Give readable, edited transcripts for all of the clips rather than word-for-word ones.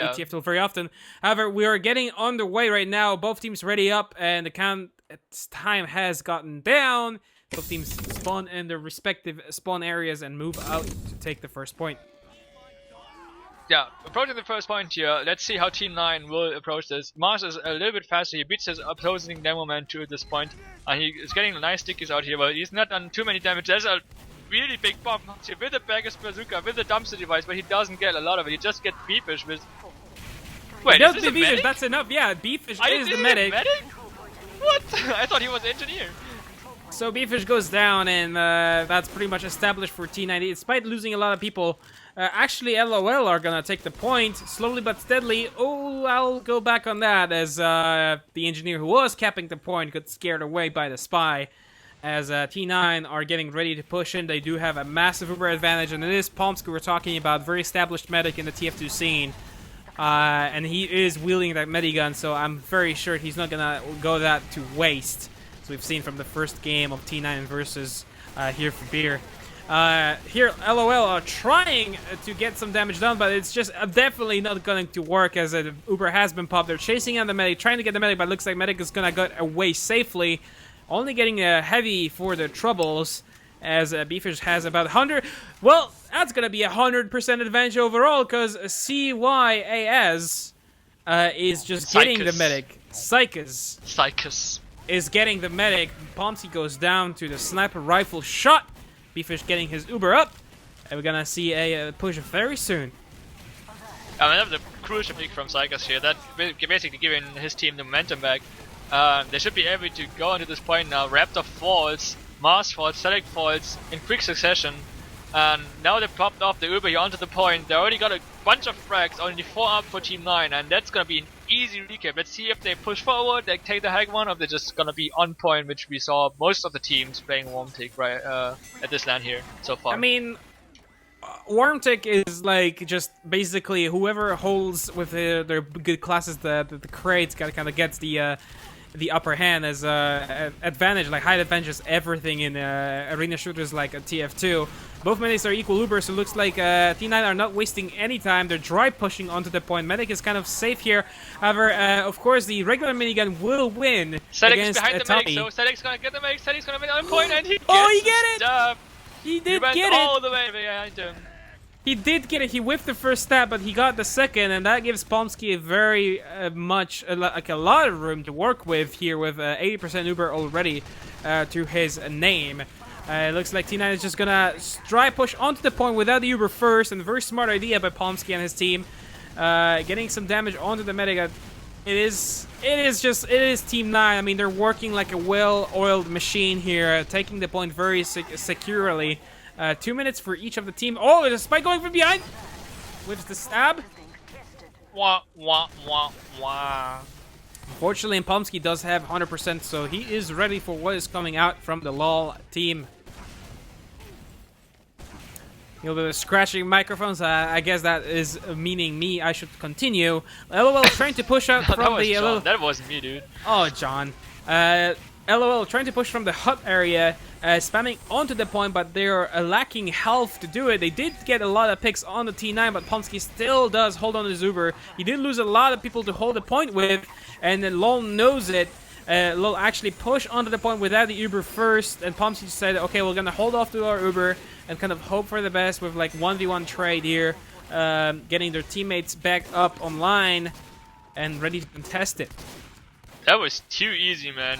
TF2 very often. However, we are getting underway right now. Both teams ready up, and the count time has gotten down. Both teams spawn in their respective spawn areas and move out to take the first point. Yeah, approaching the first point here. Let's see how Team 9 will approach this. Mars is a little bit faster. He beats his opposing demo man to this point. And he is getting nice stickies out here, but he's not done too many damage. There's a really big bomb here with the Bagger's Bazooka, with the dumpster device, but he doesn't get a lot of it. He just gets Beefish with... Wait, is this a medic? That's enough. Yeah, Beefish is the medic. What? I thought he was engineer. So Beefish goes down, and that's pretty much established for T90. Despite losing a lot of people, actually LOL are gonna take the point, slowly but steadily. Oh, I'll go back on that, as the engineer who was capping the point got scared away by the spy. As T9 are getting ready to push in, they do have a massive Uber advantage, and it is Pomsky we're talking about, very established medic in the TF2 scene. And he is wielding that medigun, so I'm very sure he's not gonna go that to waste. So we've seen from the first game of T9 versus here for Beer. Here, LOL are trying to get some damage done, but it's just definitely not going to work, as Uber has been popped. They're chasing out the medic, trying to get the medic, but it looks like medic is gonna get away safely. Only getting heavy for the troubles, as Beefish has about 100. Well, that's gonna be 100% advantage overall, because CYAS is just getting the medic. Psychus is getting the medic. Pomsky goes down to the sniper rifle shot. Beefish getting his Uber up, and we're gonna see a push very soon. I mean, that was a crucial pick from Psychus here. That basically giving his team the momentum back. They should be able to go into this point now. Raptor falls, Mars falls, Select falls in quick succession. And now they popped off the Uber here onto the point. They already got a bunch of frags, only 4 up for Team 9, and that's gonna be an easy recap. Let's see if they push forward, they take the hag one, or they're just gonna be on point, which we saw most of the teams playing Wormtick right at this LAN here so far. I mean, Wormtick is like just basically whoever holds with their good classes, the crates, kind of gets the upper hand as advantage, like high advantages everything in arena shooters like a TF2. Both medics are equal Ubers, so it looks like T9 are not wasting any time. They're dry pushing onto the point. Medic is kind of safe here. However, of course, the regular minigun will win against behind the Tommy. medic, so Select's gonna get the medic, Select's gonna win on point, and he gets it! He did get it! All the way behind him. He did get it. He whiffed the first stab, but he got the second, and that gives Pomsky very much like a lot of room to work with here, with 80% Uber already to his name. It looks like T9 is just gonna dry push onto the point without the Uber first, and a very smart idea by Pomsky and his team, getting some damage onto the medic. It is Team 9. I mean, they're working like a well-oiled machine here, taking the point very securely. 2 minutes for each of the team. Oh, there's a spike going from behind with the stab. Wah, wah, wah, wah. Unfortunately, Pomsky does have 100%, so he is ready for what is coming out from the LOL team. A little bit of scratching microphones. I guess that is meaning me. I should continue. LOL trying to push out from the... That wasn't me, dude. Oh, John. LOL trying to push from the hut area, spamming onto the point, but they're lacking health to do it. They did get a lot of picks on the T9, but Pomsky still does hold on to his Uber. He did lose a lot of people to hold the point with, and then LOL knows it. LOL actually pushed onto the point without the Uber first, and Pomsky said, okay, we're gonna hold off to our Uber and kind of hope for the best with like 1v1 trade here, getting their teammates back up online and ready to contest it. That was too easy, man.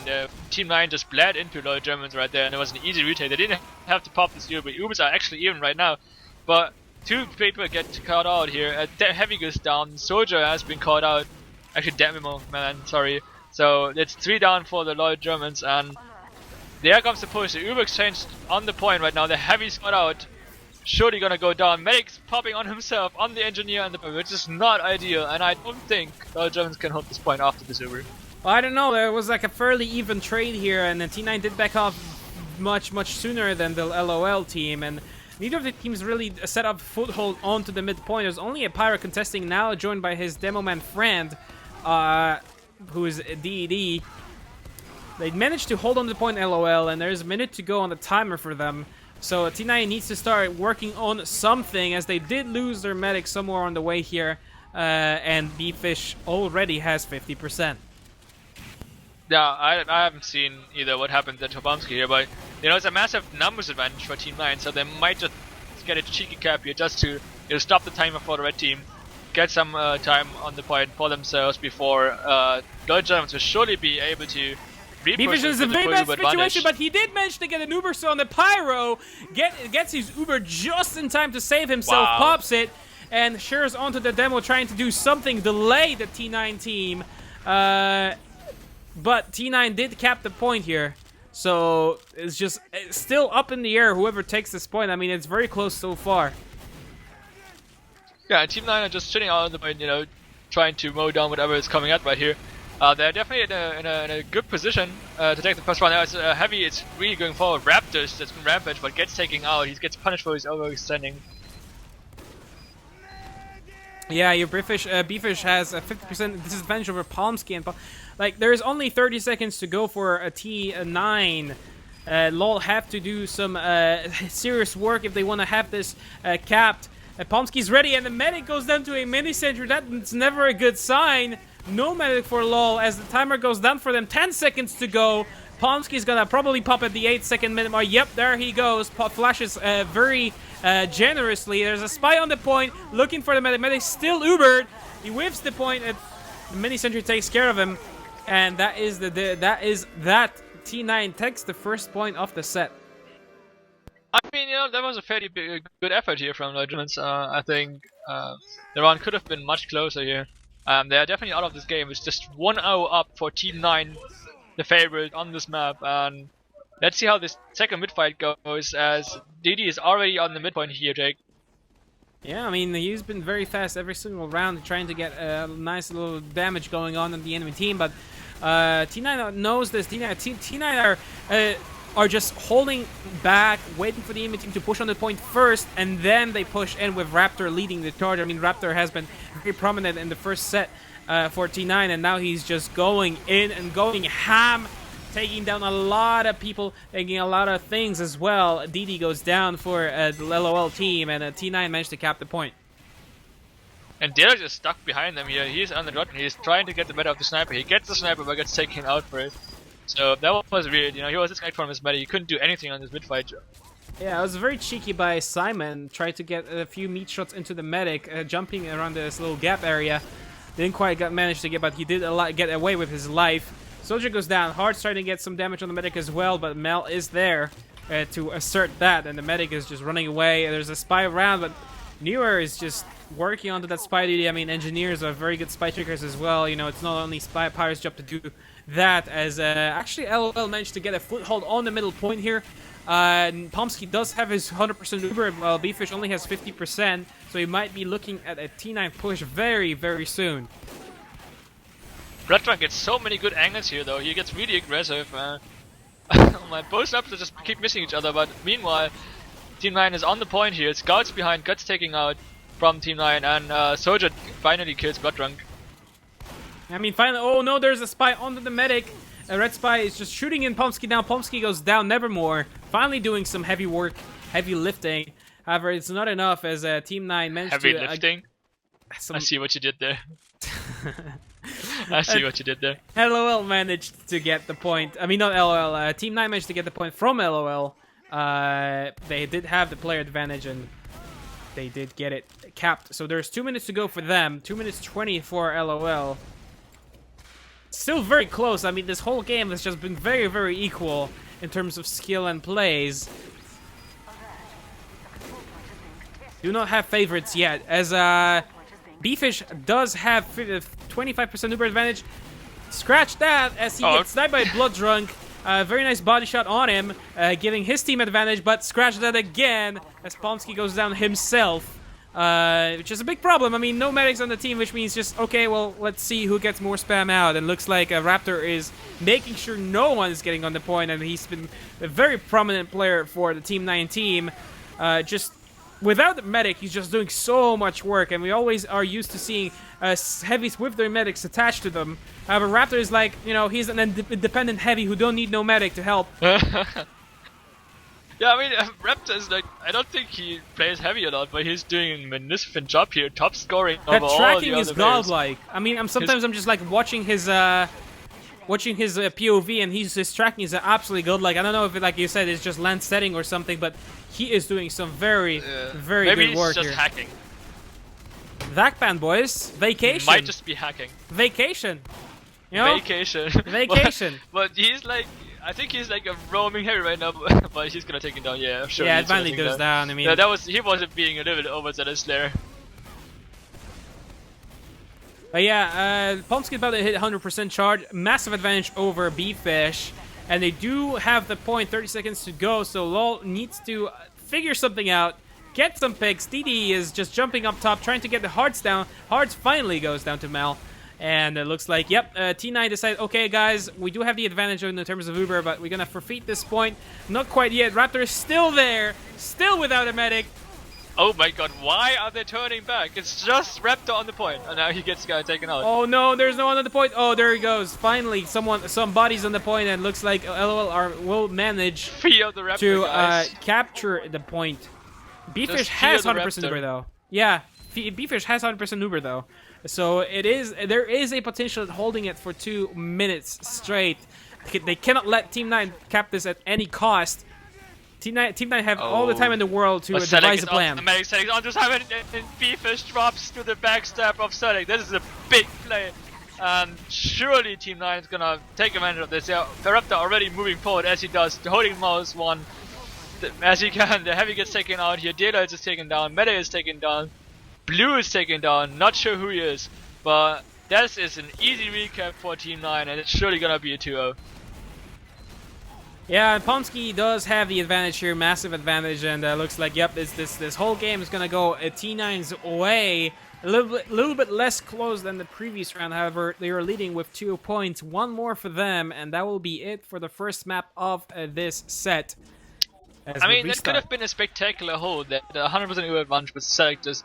Team 9 just bled into LOLGermans right there, and it was an easy retake. They didn't have to pop this Uber. Ubers are actually even right now, but 2 people get caught out here. Heavy goes down. Soldier has been caught out. Actually, Demo, man, sorry. So it's 3 down for the LOLGermans, and there comes the push. The Uber exchange on the point right now. The Heavy's caught out. Surely gonna go down. Medic's popping on himself, on the engineer, and the which is not ideal. And I don't think LOLGermans can hold this point after this Uber. Well, I don't know. There was like a fairly even trade here, and the T9 did back off much sooner than the LOL team, and neither of the teams really set up foothold onto the midpoint. There's only a Pyro contesting now, joined by his demo man friend, who is DED. They managed to hold on to the point LOL, and there's a minute to go on the timer for them. So T9 needs to start working on something, as they did lose their medic somewhere on the way here. and B-Fish already has 50%. Yeah, I haven't seen either what happened to Tobomsky here, but it's a massive numbers advantage for Team 9, so they might just get a cheeky cap here just to stop the timer for the red team, get some time on the point for themselves before LOLGermans will surely be able to B-Fish is a very bad situation, but he did manage to get an Uber, so on the Pyro, gets his Uber just in time to save himself, pops it, and shares onto the demo trying to do something, delay the T9 team. But T9 did cap the point here, so it's still up in the air whoever takes this point. I mean, it's very close so far. Yeah, Team 9 are just sitting out on the point, trying to mow down whatever is coming out right here. They're definitely in a good position to take the first round. Now it's Heavy, it's really going forward. Raptors, that's been Rampage, but gets taken out. He gets punished for his overextending. Yeah, your B-Fish has a 50% disadvantage over Palmsky, and like there's only 30 seconds to go for a T9. LOL have to do some serious work if they want to have this capped. Palmsky's ready, and the medic goes down to a mini sentry. That's never a good sign. No medic for LOL as the timer goes down for them. 10 seconds to go. Palmsky's gonna probably pop at the 8-second minute mark. Yep, there he goes. Flashes very generously. There's a spy on the point, looking for the medic. Medic still Ubered. He whiffs the point. The mini sentry takes care of him, and that is that. T9 takes the first point of the set. I mean, that was a fairly good effort here from LOLGermans. I think the round could have been much closer here. They are definitely out of this game. It's just 1-0 up for Team 9, the favorite on this map. And let's see how this second mid fight goes, as DD is already on the midpoint here, Jake. Yeah, I mean, he's been very fast every single round, trying to get a nice little damage going on the enemy team. But T9 knows this. T9 are just holding back, waiting for the enemy team to push on the point first, and then they push in with Raptor leading the charge. I mean, Raptor has been very prominent in the first set for T9, and now he's just going in and going ham, taking down a lot of people, taking a lot of things as well. DD goes down for the LOL team, and T9 managed to cap the point. And Derek is stuck behind them here. He's on the dot, and he's trying to get the better of the sniper. He gets the sniper, but gets taken out for it. So that was weird, he was disconnected from his meta. He couldn't do anything on this mid fight. Yeah, it was very cheeky by Simon. Tried to get a few meat shots into the medic, jumping around this little gap area. Didn't quite manage to get, but he did get away with his life. Soldier goes down. Hard's trying to get some damage on the medic as well, but Mel is there to assert that, and the medic is just running away. There's a spy around, but Newer is just working onto that spy duty. I mean, engineers are very good spy trickers as well. It's not only Spy Pirate's job to do that, as actually LOL managed to get a foothold on the middle point here. Pomsky does have his 100% Uber, while B-Fish only has 50%, so he might be looking at a T9 push very, very soon. Bloodrun gets so many good angles here, though. He gets really aggressive. Both snaps just keep missing each other, but meanwhile, Team 9 is on the point here. Scouts behind, Guts taking out from Team 9, and Soldier finally kills Bloodrun. I mean, finally, oh no, there's a spy onto the medic. A red spy is just shooting in Pomsky now. Pomsky goes down, Nevermore. Finally doing some heavy work, heavy lifting. However, it's not enough as Team 9 managed heavy to... lifting? I see what you did there. I see what you did there. LOL managed to get the point. I mean, not LOL. Team 9 managed to get the point from LOL. They did have the player advantage, and they did get it capped. So there's 2 minutes to go for them. 2 minutes 20 for LOL. Still very close. I mean, this whole game has just been very, very equal in terms of skill and plays. Do not have favorites yet, as B-Fish does have 25% Uber advantage. Scratch that, as he gets sniped by Bloodrunk. Very nice body shot on him, giving his team advantage, but scratch that again as Pomsky goes down himself. Which is a big problem. I mean, no medics on the team, which means just, okay, well, let's see who gets more spam out. And looks like Raptor is making sure no one is getting on the point, and he's been a very prominent player for the Team 9 team. Just without the medic, he's just doing so much work, and we always are used to seeing heavies with their medics attached to them. However, Raptor is like, he's an independent heavy who don't need no medic to help. Yeah, I mean, Raptor is like, I don't think he plays heavy a lot, but he's doing a magnificent job here, top scoring That over all tracking the is other players. godlike. I mean, I'm just like watching his POV, and his tracking is absolutely godlike. I don't know if it, like you said, it's just land setting or something, but he is doing some very Maybe good work he's just here. hacking. Vakban, boys, vacation. Might just be hacking. Vacation. You know? Vacation. Vacation. But he's like, I think he's like a roaming heavy right now, but he's gonna take him down. Yeah, sure. Yeah, it finally goes down. I mean, yeah, he wasn't being a little bit overzealous there. But yeah, Pomsky about to hit 100% charge, massive advantage over B-Fish, and they do have the point. 30 seconds to go, so LOL needs to figure something out, get some picks. DD is just jumping up top, trying to get the hearts down. Hearts finally goes down to Mal. And it looks like, yep, T9 decided, okay, guys, we do have the advantage in terms of Uber, but we're going to forfeit this point. Not quite yet. Raptor is still there, still without a medic. Oh my god, why are they turning back? It's just Raptor on the point, and now he gets guy taken out. Oh no, there's no one on the point. Oh, there he goes. Finally, somebody's on the point, and looks like LOL will manage Fear the Raptor, to capture the point. B-Fish has 100% Uber, though. Yeah, B-Fish has 100% Uber, though. So there is a potential at holding it for 2 minutes straight. They cannot let Team 9 cap this at any cost. Team 9 have all the time in the world to devise a plan. Amazing settings on just having and B-Fish drops to the backstab of Select. This is a big play. Surely Team 9 is gonna take advantage of this. Yeah, Raptor already moving forward as he does. The holding mouse one as he can. The heavy gets taken out here. Data is taken down. Meta is taken down. Blue is taken down, not sure who he is, but that is an easy recap for Team 9, and it's surely gonna be a 2-0. Yeah, Pomsky does have the advantage here, massive advantage, and looks like, yep, this whole game is gonna go T9's way. A little bit less close than the previous round, however, they are leading with 2 points. One more for them, and that will be it for the first map of this set. I mean, that could have been a spectacular hold, that 100% Uber advantage, but Select just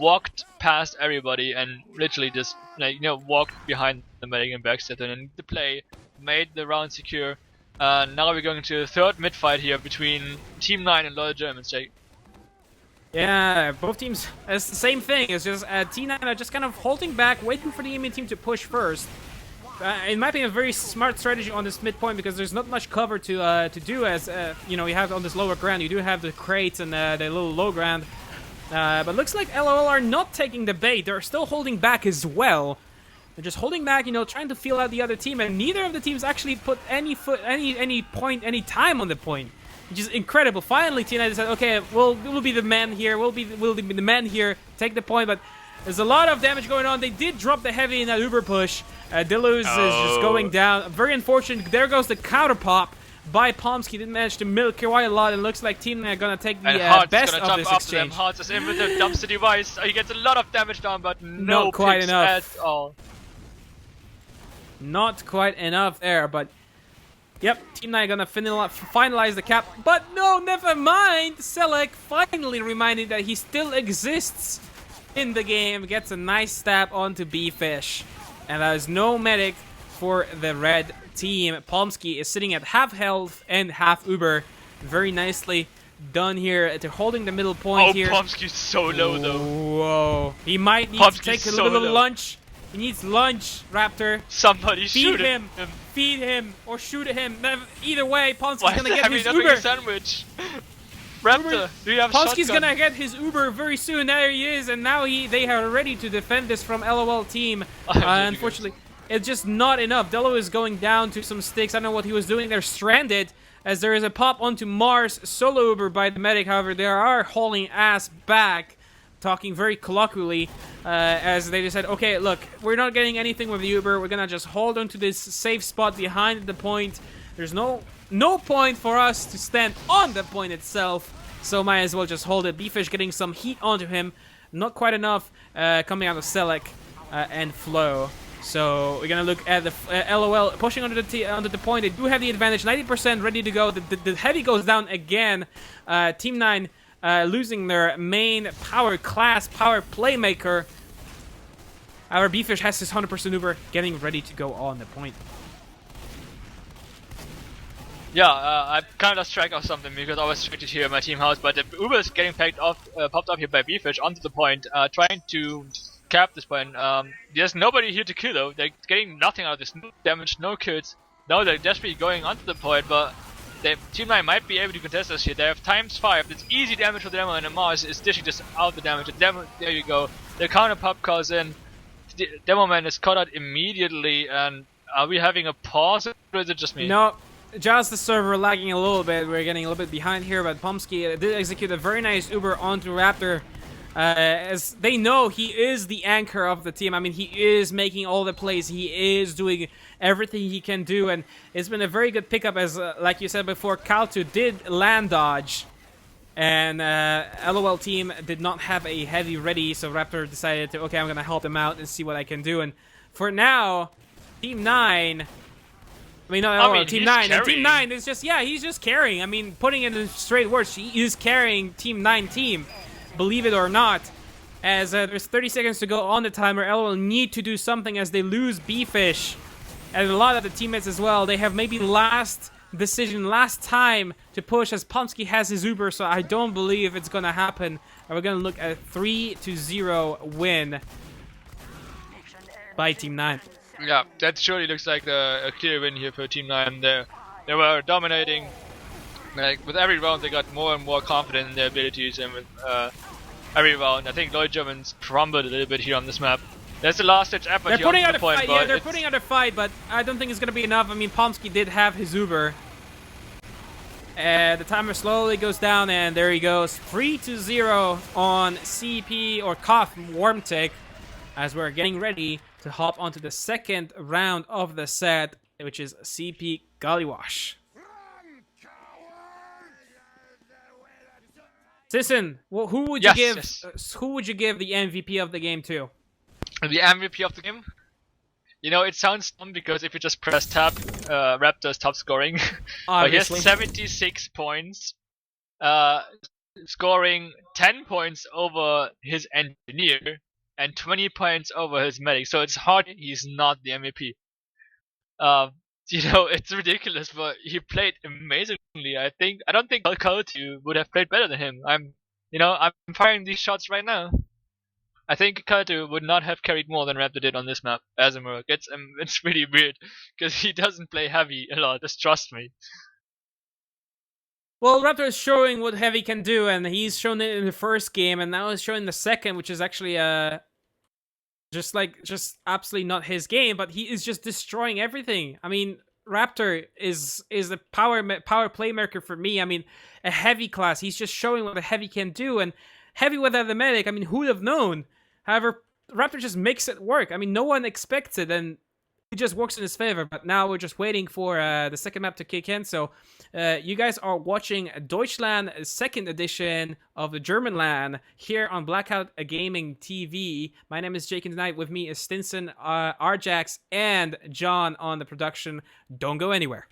walked past everybody and literally just, like, walked behind the medic and backstepped in, and the play made the round secure. Now we're going to the third mid fight here between Team 9 and LOLGermans, Jake. Yeah, both teams, it's the same thing. It's just T9 are just kind of holding back, waiting for the enemy team to push first. It might be a very smart strategy on this midpoint because there's not much cover to do, as you have on this lower ground. You do have the crates and the little low ground. But looks like LOL are not taking the bait. They're still holding back as well. They're just holding back, trying to feel out the other team, and neither of the teams actually put any time on the point, which is incredible. Finally, T9 decided, okay, we'll be the man here. We'll be the man here. Take the point, but there's a lot of damage going on. They did drop the heavy in that Uber push. Dillos is just going down. Very unfortunate. There goes the counter pop by Pomsky. Didn't manage to milk quite a lot. It looks like Team 9 are gonna take the best of this exchange. Hearts is in with the dumpster device. He gets a lot of damage down, but no not quite picks enough at all. Not quite enough there, but yep, Team 9 gonna finalize the cap. But no, never mind. Select finally reminded that he still exists in the game. Gets a nice stab onto B-Fish, and there's no medic for the red team. Pomsky is sitting at half health and half Uber. Very nicely done here to holding the middle point here. Pomsky's so low though. Whoa. He might need to take a little bit of lunch. He needs lunch, Raptor. Somebody feed shoot him. Feed him or shoot him. Either way, Pomsky's gonna get his Uber. Uber. Sandwich. Raptor, do you have Pomsky's shotgun? gonna get his Uber very soon. There he is, and now they are ready to defend this from LOL team. Unfortunately, it's just not enough. Dello is going down to some sticks. I don't know what he was doing. They're stranded as there is a pop onto Mars. Solo Uber by the medic. However, they are hauling ass back, talking very colloquially as they just said, okay, look, we're not getting anything with the Uber. We're gonna just hold on to this safe spot behind the point. There's no point for us to stand on the point itself, so might as well just hold it. B-Fish getting some heat onto him. Not quite enough coming out of Selec and Flow. So we're gonna look at the LOL pushing under the point. They do have the advantage, 90% ready to go. The heavy goes down again. Team 9 losing their main power playmaker. Our B-Fish has his 100% Uber, getting ready to go on the point. Yeah, I kind of lost track of something because I was restricted here in my team house, but the Uber is getting popped up here by Bfish onto the point, trying to cap this point. There's nobody here to kill though. They're getting nothing out of this. No damage, no kills. No, they're desperately going onto the point, but Team 9 might be able to contest us here. They have ×5. It's easy damage for the Demo, and the Mars is dishing this out the damage. The Demo, there you go. The counter pop calls in. The Demo Man is caught out immediately, and are we having a pause, or is it just me? No. Just the server lagging a little bit. We're getting a little bit behind here, but Pomsky did execute a very nice Uber onto Raptor. As they know, he is the anchor of the team. I mean, he is making all the plays. He is doing everything he can do, and it's been a very good pickup. As like you said before, Kaltu did land dodge, and LOL team did not have a heavy ready, so Raptor decided to, okay, I'm gonna help them out and see what I can do. And for now, Team 9. I mean, Team 9. And Team 9 is just, yeah, he's just carrying. I mean, putting it in straight words, he is carrying Team 9 team, believe it or not. As there's 30 seconds to go on the timer, LOL need to do something as they lose Bfish. And a lot of the teammates as well, they have maybe last decision, last time to push as Pomsky has his Uber, so I don't believe it's going to happen. And we're going to look at a 3-0 win by Team 9. Yeah, that surely looks like a clear win here for Team 9. They were dominating. Like with every round, they got more and more confident in their abilities, and with every round, I think LOLGermans crumbled a little bit here on this map. That's the last ditch effort. They're putting out a fight. Yeah, they're putting out a fight, but I don't think it's gonna be enough. I mean, Pomsky did have his Uber. The timer slowly goes down, and there he goes, 3-0 on CP or Koth Warm Tick, as we're getting ready to hop onto the second round of the set, which is CP Gullywash. Sisson, well, who would you give the MVP of the game to? The MVP of the game? You know, it sounds dumb because if you just press tab, Raptor's top scoring. But he has 76 points, scoring 10 points over his engineer and 20 points over his medic. So it's hard he's not the MVP. You know, it's ridiculous, but he played amazingly. I don't think Kaltu would have played better than him. I'm firing these shots right now. I think Kaltu would not have carried more than Raptor did on this map as a Merc. It's really weird because he doesn't play heavy a lot. Just trust me. Well, Raptor is showing what heavy can do, and he's shown it in the first game, and now he's showing the second, which is actually just absolutely not his game, but he is just destroying everything. I mean, Raptor is a power playmaker for me. I mean, a heavy class. He's just showing what a heavy can do, and heavy without the medic. I mean, who would have known? However, Raptor just makes it work. I mean, no one expects it, and it just works in his favor. But now we're just waiting for the second map to kick in. So you guys are watching DeutschLAN second edition of the German LAN here on BlackOut Gaming TV. My name is Jake, and tonight with me is Stinson, Arjax, and John on the production. Don't go anywhere.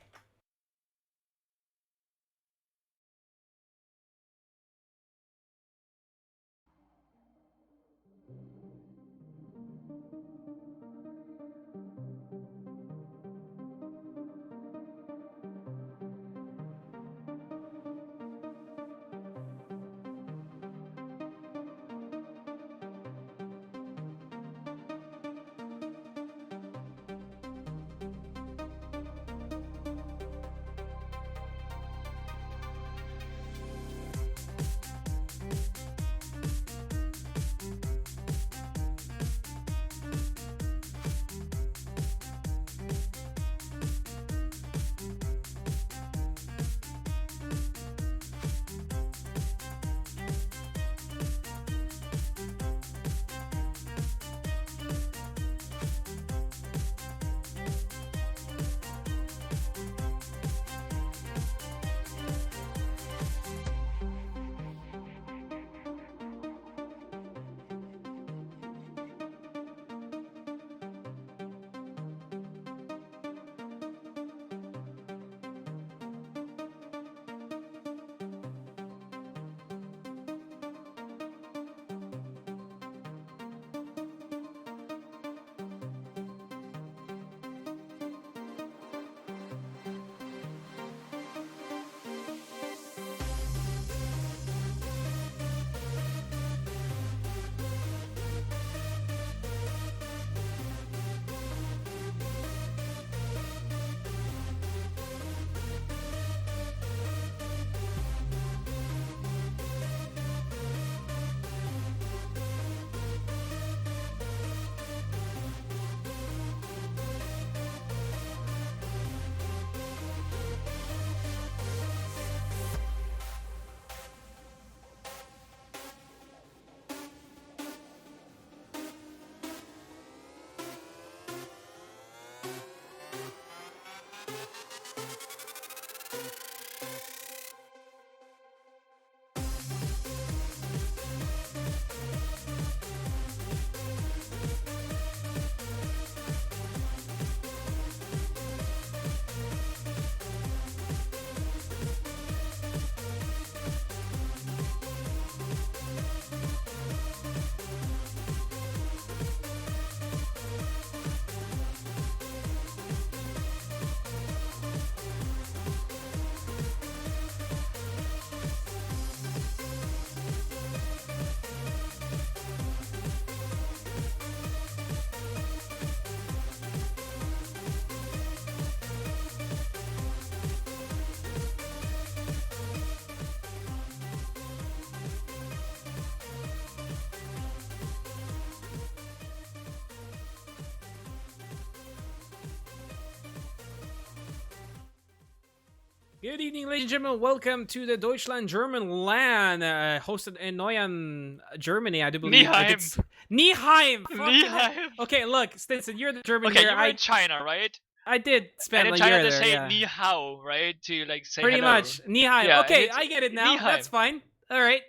Good evening, ladies and gentlemen. Welcome to the DeutschLAN German LAN, hosted in Nein, Germany. I do believe. Nieheim. Nieheim. Nieheim. Okay, look, Stinson, you're the German Okay, here. you were in China, right? I did spend And in a year China they there. say Yeah. ni hao, right? To like say Pretty hello. much. Nieheim. Yeah, Okay, it's I get it now. Nieheim. That's fine. All right.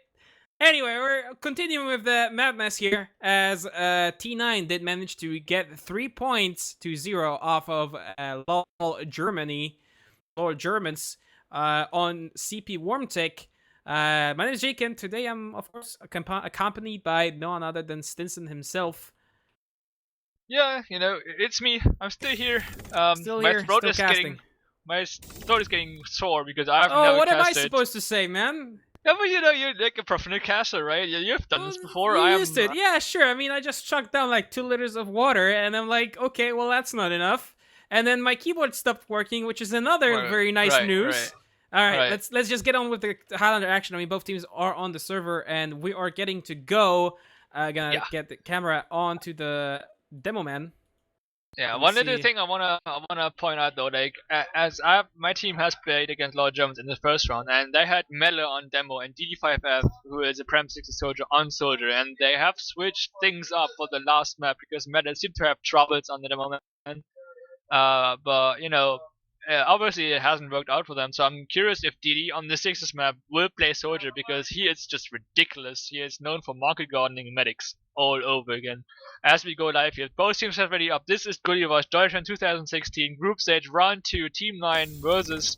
Anyway, we're continuing with the madness here, as T9 did manage to get 3 points to 0 off of LOLGermans, on CP Warmtech. My name is Jake, and today I'm, of course, accompanied by no one other than Stinson himself. Yeah, you know, it's me. I'm still here. Still my here, throat still is casting. my throat is getting sore because I've Oh, never what am I casted. supposed to say, man? Yeah, but you know, you're like a professional caster, right? You've done this before. You used it. Yeah, sure. I mean, I just chucked down like 2 liters of water, and I'm like, okay, well, that's not enough. And then my keyboard stopped working, which is another very nice news. All right, let's just get on with the Highlander action. I mean, both teams are on the server, and we are getting to go. Gonna get the camera onto the demo man. Yeah, one little thing I wanna point out though, like my team has played against LOLGermans in the first round, and they had Mele on demo and DD5F, who is a Prem 60 soldier, on soldier, and they have switched things up for the last map because Mele seemed to have troubles on the demo man. But you know, obviously it hasn't worked out for them. So I'm curious if DD on the Sixes map will play soldier because he is just ridiculous. He is known for market gardening medics all over again. As we go live here, both teams have ready up. This is Gulliver's DeutschLAN 2016 Group Stage Round 2, Team 9 versus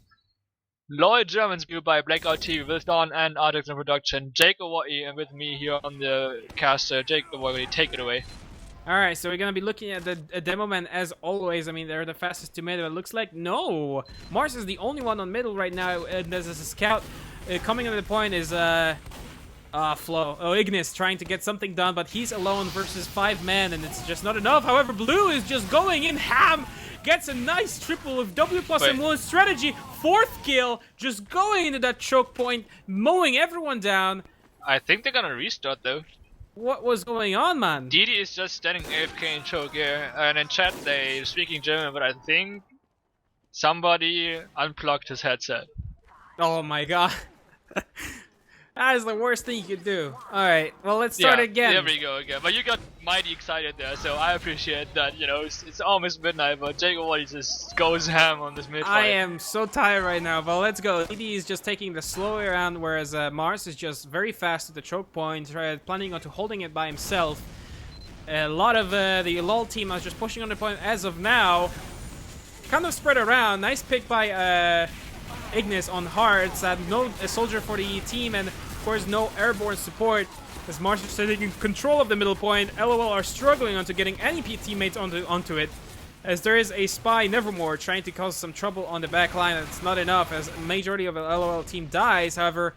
LOLGermans viewed by BlackOut TV with Don and Arjax in production. Jake Awai and with me here on the caster. Jake Awai, take it away. Alright, so we're gonna be looking at the demo man as always. I mean, they're the fastest to middle. It looks like no. Mars is the only one on middle right now, and there's a scout coming into the point is Flo. Oh, Ignis trying to get something done, but he's alone versus 5 men, and it's just not enough. However, Blue is just going in ham. Gets a nice triple with W plus and 1 strategy. 4th kill, just going into that choke point, mowing everyone down. I think they're gonna restart though. What was going on, man? DD is just standing AFK in choke here, and in chat they speaking German, but I think somebody unplugged his headset. Oh my god. That is the worst thing you could do. Alright, well, let's start again. There we go again. But you got mighty excited there, so I appreciate that. You know, it's almost midnight, but Jake Awai just goes ham on this mid fight. I am so tired right now, but let's go. DD is just taking the slow way around, whereas Mars is just very fast at the choke point, planning on holding it by himself. A lot of the LOL team is just pushing on the point as of now. Kind of spread around. Nice pick by Ignis on hearts. No soldier for the team, and of course no airborne support as Mars is taking control of the middle point. LOL are struggling onto getting any teammates onto it, as there is a spy Nevermore trying to cause some trouble on the back line. It's not enough as a majority of the LOL team dies. However,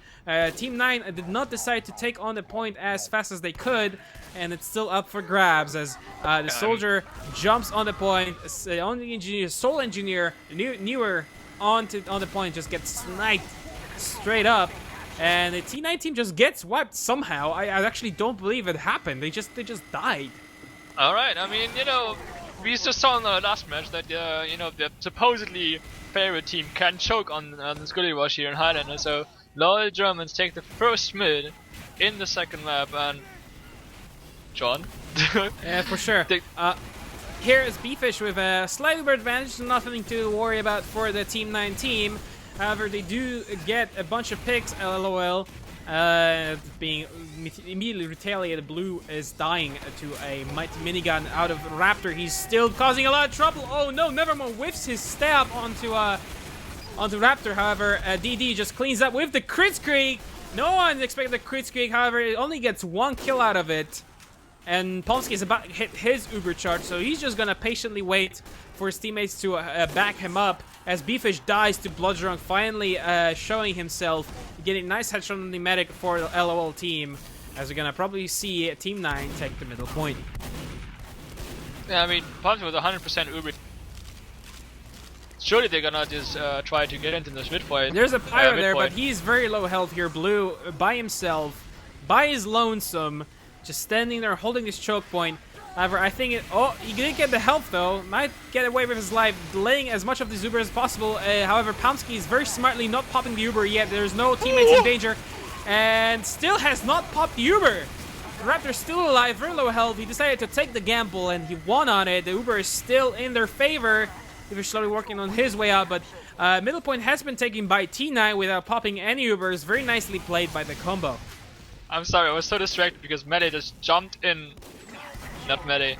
Team 9 did not decide to take on the point as fast as they could, and it's still up for grabs as the soldier jumps on the point. Only engineer, sole engineer, newer on the point, just gets sniped straight up, and the T9 team just gets wiped somehow. I actually don't believe it happened. They just died. All right, I mean, you know, we just saw in the last match that you know, the supposedly favorite team can choke on this Gully Rush here in Highlander. So LOLGermans take the first mid in the second map, and John. Yeah, for sure. Here is B-Fish with a slightly better advantage, nothing to worry about for the Team 9 team. However, they do get a bunch of picks, LOL, being immediately retaliated. Blue is dying to a mighty minigun out of Raptor. He's still causing a lot of trouble. Oh no, Nevermore whiffs his stab onto Raptor. However, DD just cleans up with the crit streak. No one expected the crit streak, however, it only gets 1 kill out of it. And Polsky is about to hit his Uber charge, so he's just gonna patiently wait for his teammates to back him up as B-Fish dies to Blooddrunk, finally showing himself, getting a nice headshot on the medic for the LOL team, as we're gonna probably see Team 9 take the middle point. Yeah, I mean, Polsky with 100% Uber. Surely they're gonna just try to get into this mid fight. There's a pyro there, but he's very low health here. Blue by himself, by his lonesome, just standing there holding this choke point. However, I think it... Oh, he didn't get the help though. Might get away with his life, delaying as much of this Uber as possible. However, Pomsky is very smartly not popping the Uber yet. There's no teammates in danger. And still has not popped the Uber. The Raptor's still alive, very low health. He decided to take the gamble and he won on it. The Uber is still in their favor. He was slowly working on his way out, but middle point has been taken by T9 without popping any Ubers. Very nicely played by the combo. I'm sorry, I was so distracted because Mede just jumped in. Not Mede.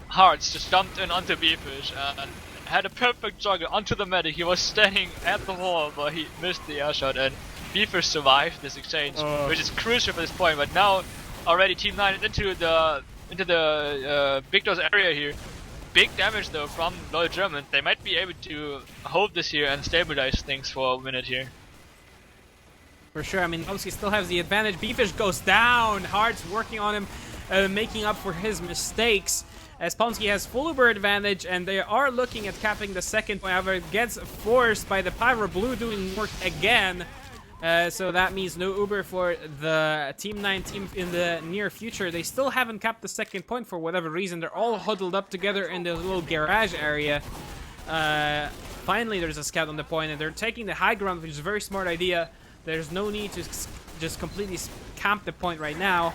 Hearts just jumped in onto Beefish and had a perfect juggle onto the Mede. He was standing at the wall, but he missed the air shot, and Beefish survived this exchange, which is crucial for this point. But now, already Team 9 into the Big Door's area here. Big damage though from LOLGermans. They might be able to hold this here and stabilize things for a minute here. For sure, I mean, Pomsky still has the advantage. Beefish goes down. Hearts working on him. Making up for his mistakes, as Pomsky has full Uber advantage, and they are looking at capping the second point. However, it gets forced by the Pyro Blue doing work again, so that means no Uber for the Team 9 team in the near future. They still haven't capped the second point for whatever reason. They're all huddled up together in the little garage area. Finally, there's a scout on the point, and they're taking the high ground, which is a very smart idea. There's no need to just completely camp the point right now.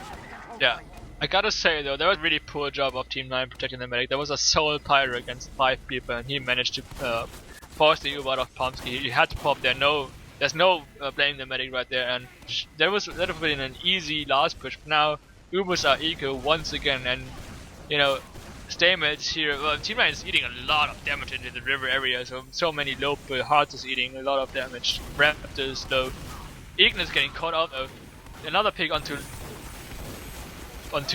Yeah. I gotta say though, that was a really poor job of Team 9 protecting the medic. There was a sole Pyro against 5 people, and he managed to force the Uber out of Pomsky. He had to pop there. There's no blaming the medic right there, and that would have been an easy last push. But now Ubers are equal once again, and you know, stamens here. Well, Team 9 is eating a lot of damage into the river area, so many local Hearts is eating a lot of damage. Raptors low. Ignis getting caught out though. Another pick onto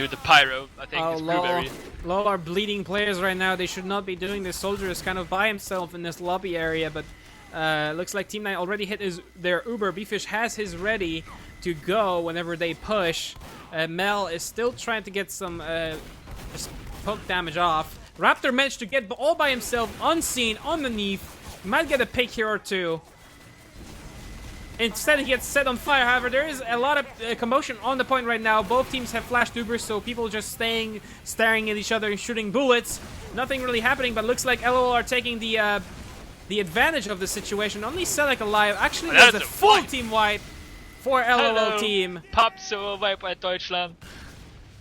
the Pyro, I think it's Blueberry. LOL are bleeding players right now. They should not be doing this. Soldier is kind of by himself in this lobby area, but looks like Team 9 already hit their Uber. Beefish has his ready to go whenever they push. Mel is still trying to get some just poke damage off. Raptor managed to get all by himself, unseen, underneath. He might get a pick here or two. Instead, he gets set on fire. However, there is a lot of commotion on the point right now. Both teams have flashed Ubers, so people just staring at each other and shooting bullets. Nothing really happening, but looks like LOL are taking the advantage of the situation. Only Selec alive. Actually, there's a full team wipe for LOL team. Pop solo wipe at DeutschLAN.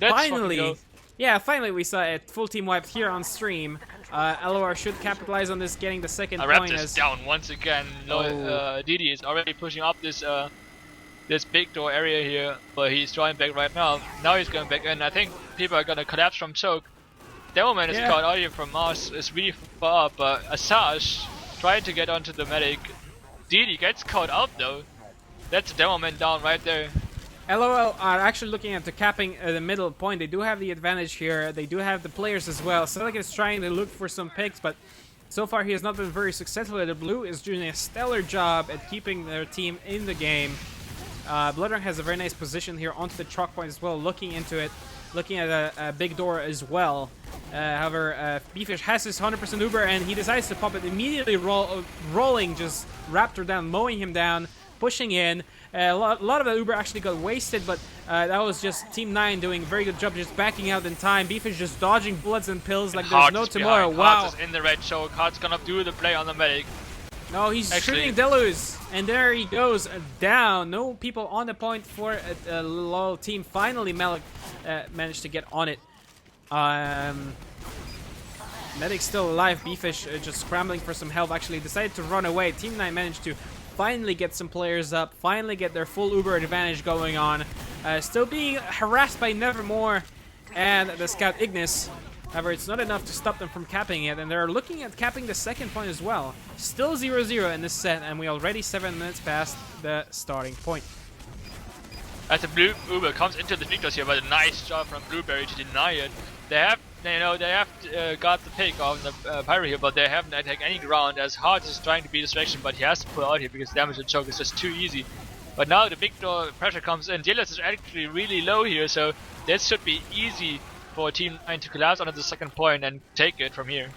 Finally. Yeah, finally we saw a full team wipe here on stream. LOR should capitalize on this, getting the second point. Raptors down once again. Didi is already pushing up this big door area here, but he's drawing back right now. Now he's going back in. I think people are gonna collapse from choke. Demoman is caught out here from Mars. It's really far, but Asajj trying to get onto the medic. Didi gets caught out though. That's a Demoman down right there. LOL are actually looking at the capping the middle point. They do have the advantage here. They do have the players as well. Selec is trying to look for some picks, but so far he has not been very successful. The Blue is doing a stellar job at keeping their team in the game. Bloodrun has a very nice position here onto the truck point as well, looking into it, looking at a big door as well. However, Beefish has his 100% Uber, and he decides to pop it immediately, rolling just Raptor down, mowing him down, pushing in. A lot of the Uber actually got wasted, but that was just Team 9 doing a very good job just backing out in time. Beefish just dodging bullets and pills like there's no tomorrow. Wow. Hearts is in the red choke. Hearts gonna do the play on the medic. No, he's shooting Deluz, and there he goes down. No people on the point for a LOL team. Finally, Malik managed to get on it. Medic's still alive. Beefish just scrambling for some help. Actually decided to run away. Team 9 managed to finally get some players up, finally get their full Uber advantage going on. Still being harassed by Nevermore and the scout Ignis. However, it's not enough to stop them from capping it, and they're looking at capping the second point as well. Still 0-0 in this set, and we already 7 minutes past the starting point. As the Blue Uber comes into the victors here, but a nice job from Blueberry to deny it. They have got the pick on the Pyro here, but they haven't taken any ground, as Hearts is trying to be distraction, but he has to pull out here because damage and choke is just too easy. But now the big door pressure comes in. Dilas is actually really low here, so this should be easy for Team 9 to collapse onto the second point and take it from here.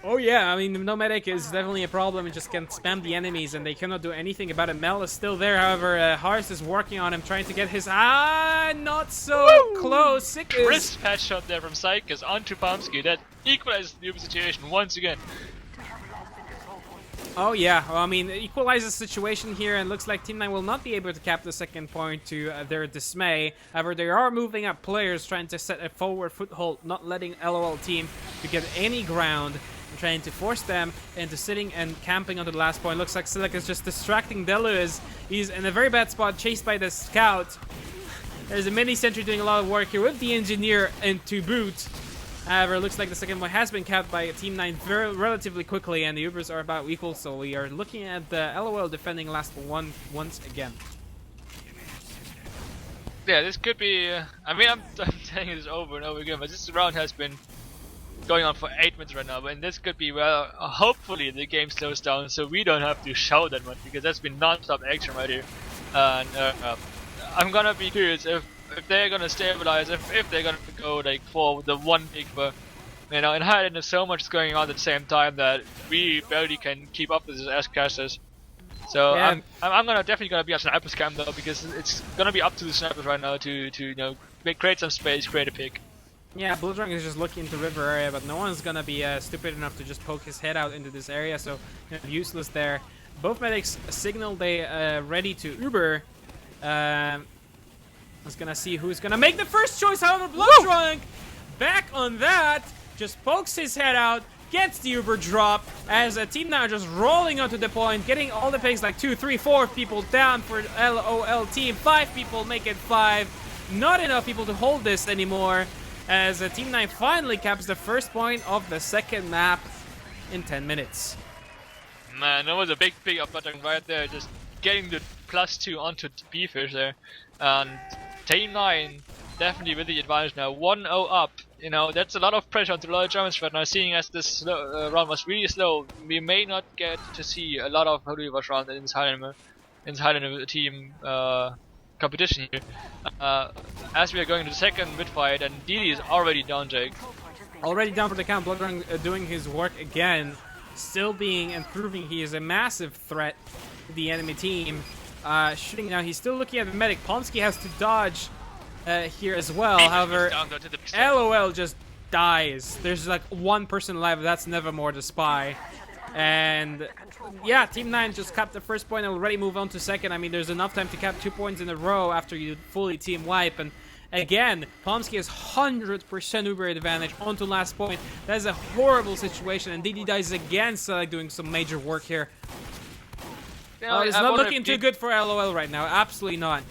Oh yeah, I mean, no medic is definitely a problem. It just can spam the enemies and they cannot do anything about it. Mel is still there, however, Hars is working on him, trying to get his... not so close. Sick is... Crisp headshot there from Psychus onto Pomsky. That equalizes the Uber situation once again. Oh yeah, well, I mean, it equalizes the situation here, and looks like Team 9 will not be able to cap the second point to their dismay. However, they are moving up players, trying to set a forward foothold, not letting LOL team to get any ground, and trying to force them into sitting and camping onto the last point. Looks like Silic is just distracting Deleuze. He's in a very bad spot, chased by the scout. There's a mini sentry doing a lot of work here with the engineer and to boot. However, it looks like the second one has been capped by Team 9 relatively quickly, and the Ubers are about equal, so we are looking at the LOL defending last one once again. Yeah, this could be... I mean, I'm telling you this over and over again, but this round has been going on for 8 minutes right now, and this could be, well, hopefully the game slows down so we don't have to shout that much, because that's been non-stop action right here. And I'm gonna be curious if they're gonna stabilize, if they're gonna go like for the one big, but you know, in Highland there's so much going on at the same time that we barely can keep up with this as casters. So yeah. I'm definitely gonna be a sniper scam though, because it's gonna be up to the snipers right now to you know create some space, create a pick. Yeah, Bloodrunk is just looking into river area, but no one's gonna be stupid enough to just poke his head out into this area, so you know, useless there. Both medics signal they ready to Uber. Is gonna see who's gonna make the first choice. However, Bloodrunk back on that, just pokes his head out, gets the Uber drop as a team now just rolling onto the point, getting all the picks like 2, 3, 4 people down for LOL team. 5 people make it 5. Not enough people to hold this anymore as Team 9 finally caps the first point of the second map in 10 minutes. Man, that was a big upbutton right there, just getting the +2 onto B-Fish there. And Team 9 definitely with the advantage now, 1-0 up. You know, that's a lot of pressure on the LOLGermans right now, seeing as this round was really slow. We may not get to see a lot of Holy-Wash round in this Highlander team competition here. As we are going to the second mid fight, and DD is already down, Jake. Already down for the count. Bloodrunk doing his work again, still being and proving he is a massive threat to the enemy team. Shooting now, he's still looking at the medic. Pomsky has to dodge here as well. However, LOL just dies. There's like one person alive, that's Nevermore the Spy. And yeah, Team 9 just capped the first point and already move on to second. I mean, there's enough time to cap 2 points in a row after you fully team wipe. And again, Pomsky has 100% Uber advantage onto last point. That is a horrible situation, and DD dies again, so like doing some major work here. You know, it's not looking too good for LOL right now. Absolutely not.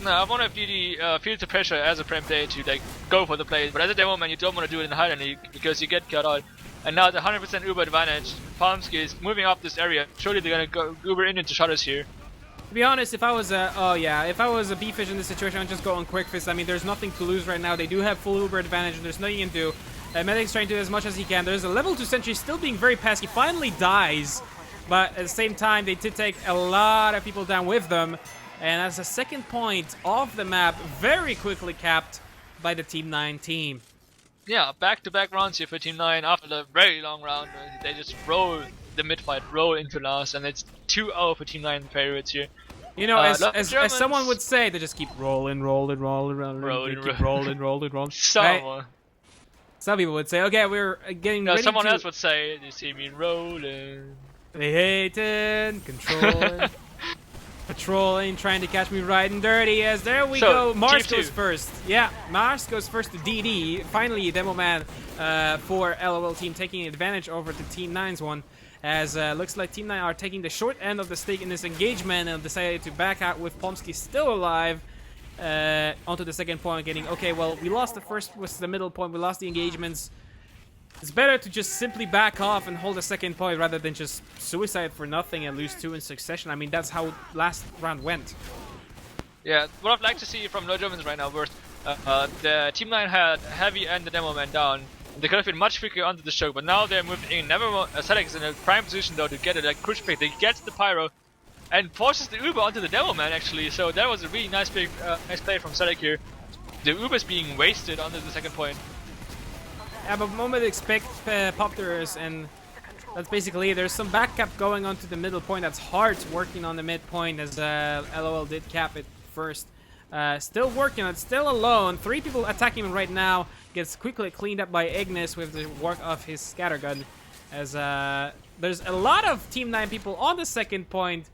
No, I wonder if DD feels the pressure as a prem player to like go for the play, but as a demo man, you don't want to do it in Highland League because you get cut out. And now the 100% Uber advantage. Pomsky is moving up this area. Surely they're gonna go Uber into shutters here. To be honest, if I was a B-Fish in this situation, I'd just go on Quick Fist. I mean, there's nothing to lose right now. They do have full Uber advantage, and there's nothing you can do. Medic's trying to do as much as he can. There's a level 2 sentry still being very pesky. Finally dies. But at the same time, they did take a lot of people down with them. And as a second point of the map, very quickly capped by the Team 9 team. Yeah, back-to-back rounds here for Team 9 after the very long round. They just roll the mid-fight, roll into last, and it's 2-0 for Team 9 favorites here. You know, as someone would say, they just keep rolling. Some people would say, okay, we're getting ready someone else would say, you see me rolling. They hating, controlling, patrolling, trying to catch me riding dirty. As there we go, Mars goes first. Yeah, Mars goes first to DD. Finally, Demo Man for LOL team taking advantage over the Team 9's one. As looks like Team 9 are taking the short end of the stick in this engagement and decided to back out with Pomsky still alive. Onto the second point, getting, okay, well, we lost the first, was the middle point, we lost the engagements. It's better to just simply back off and hold the second point rather than just suicide for nothing and lose 2 in succession. I mean, that's how last round went. Yeah, what I'd like to see from LOLGermans right now, first, the Team 9 had Heavy and the Demo Man down. They could have been much quicker onto the choke, but now they're moving in. Nevermore, Selec is in a prime position though to get it, like crucial pick. They get the Pyro and forces the Uber onto the Demo Man actually, so that was a really nice play from Selec here. The Uber's being wasted onto the second point. Yeah, but moment expect Popters and that's basically it. There's some back cap going on to the middle point. That's Heart working on the mid point as LOL did cap it first. Still working on it, still alone. 3 people attacking him right now. Gets quickly cleaned up by Ignis with the work of his scattergun. As there's a lot of Team 9 people on the second point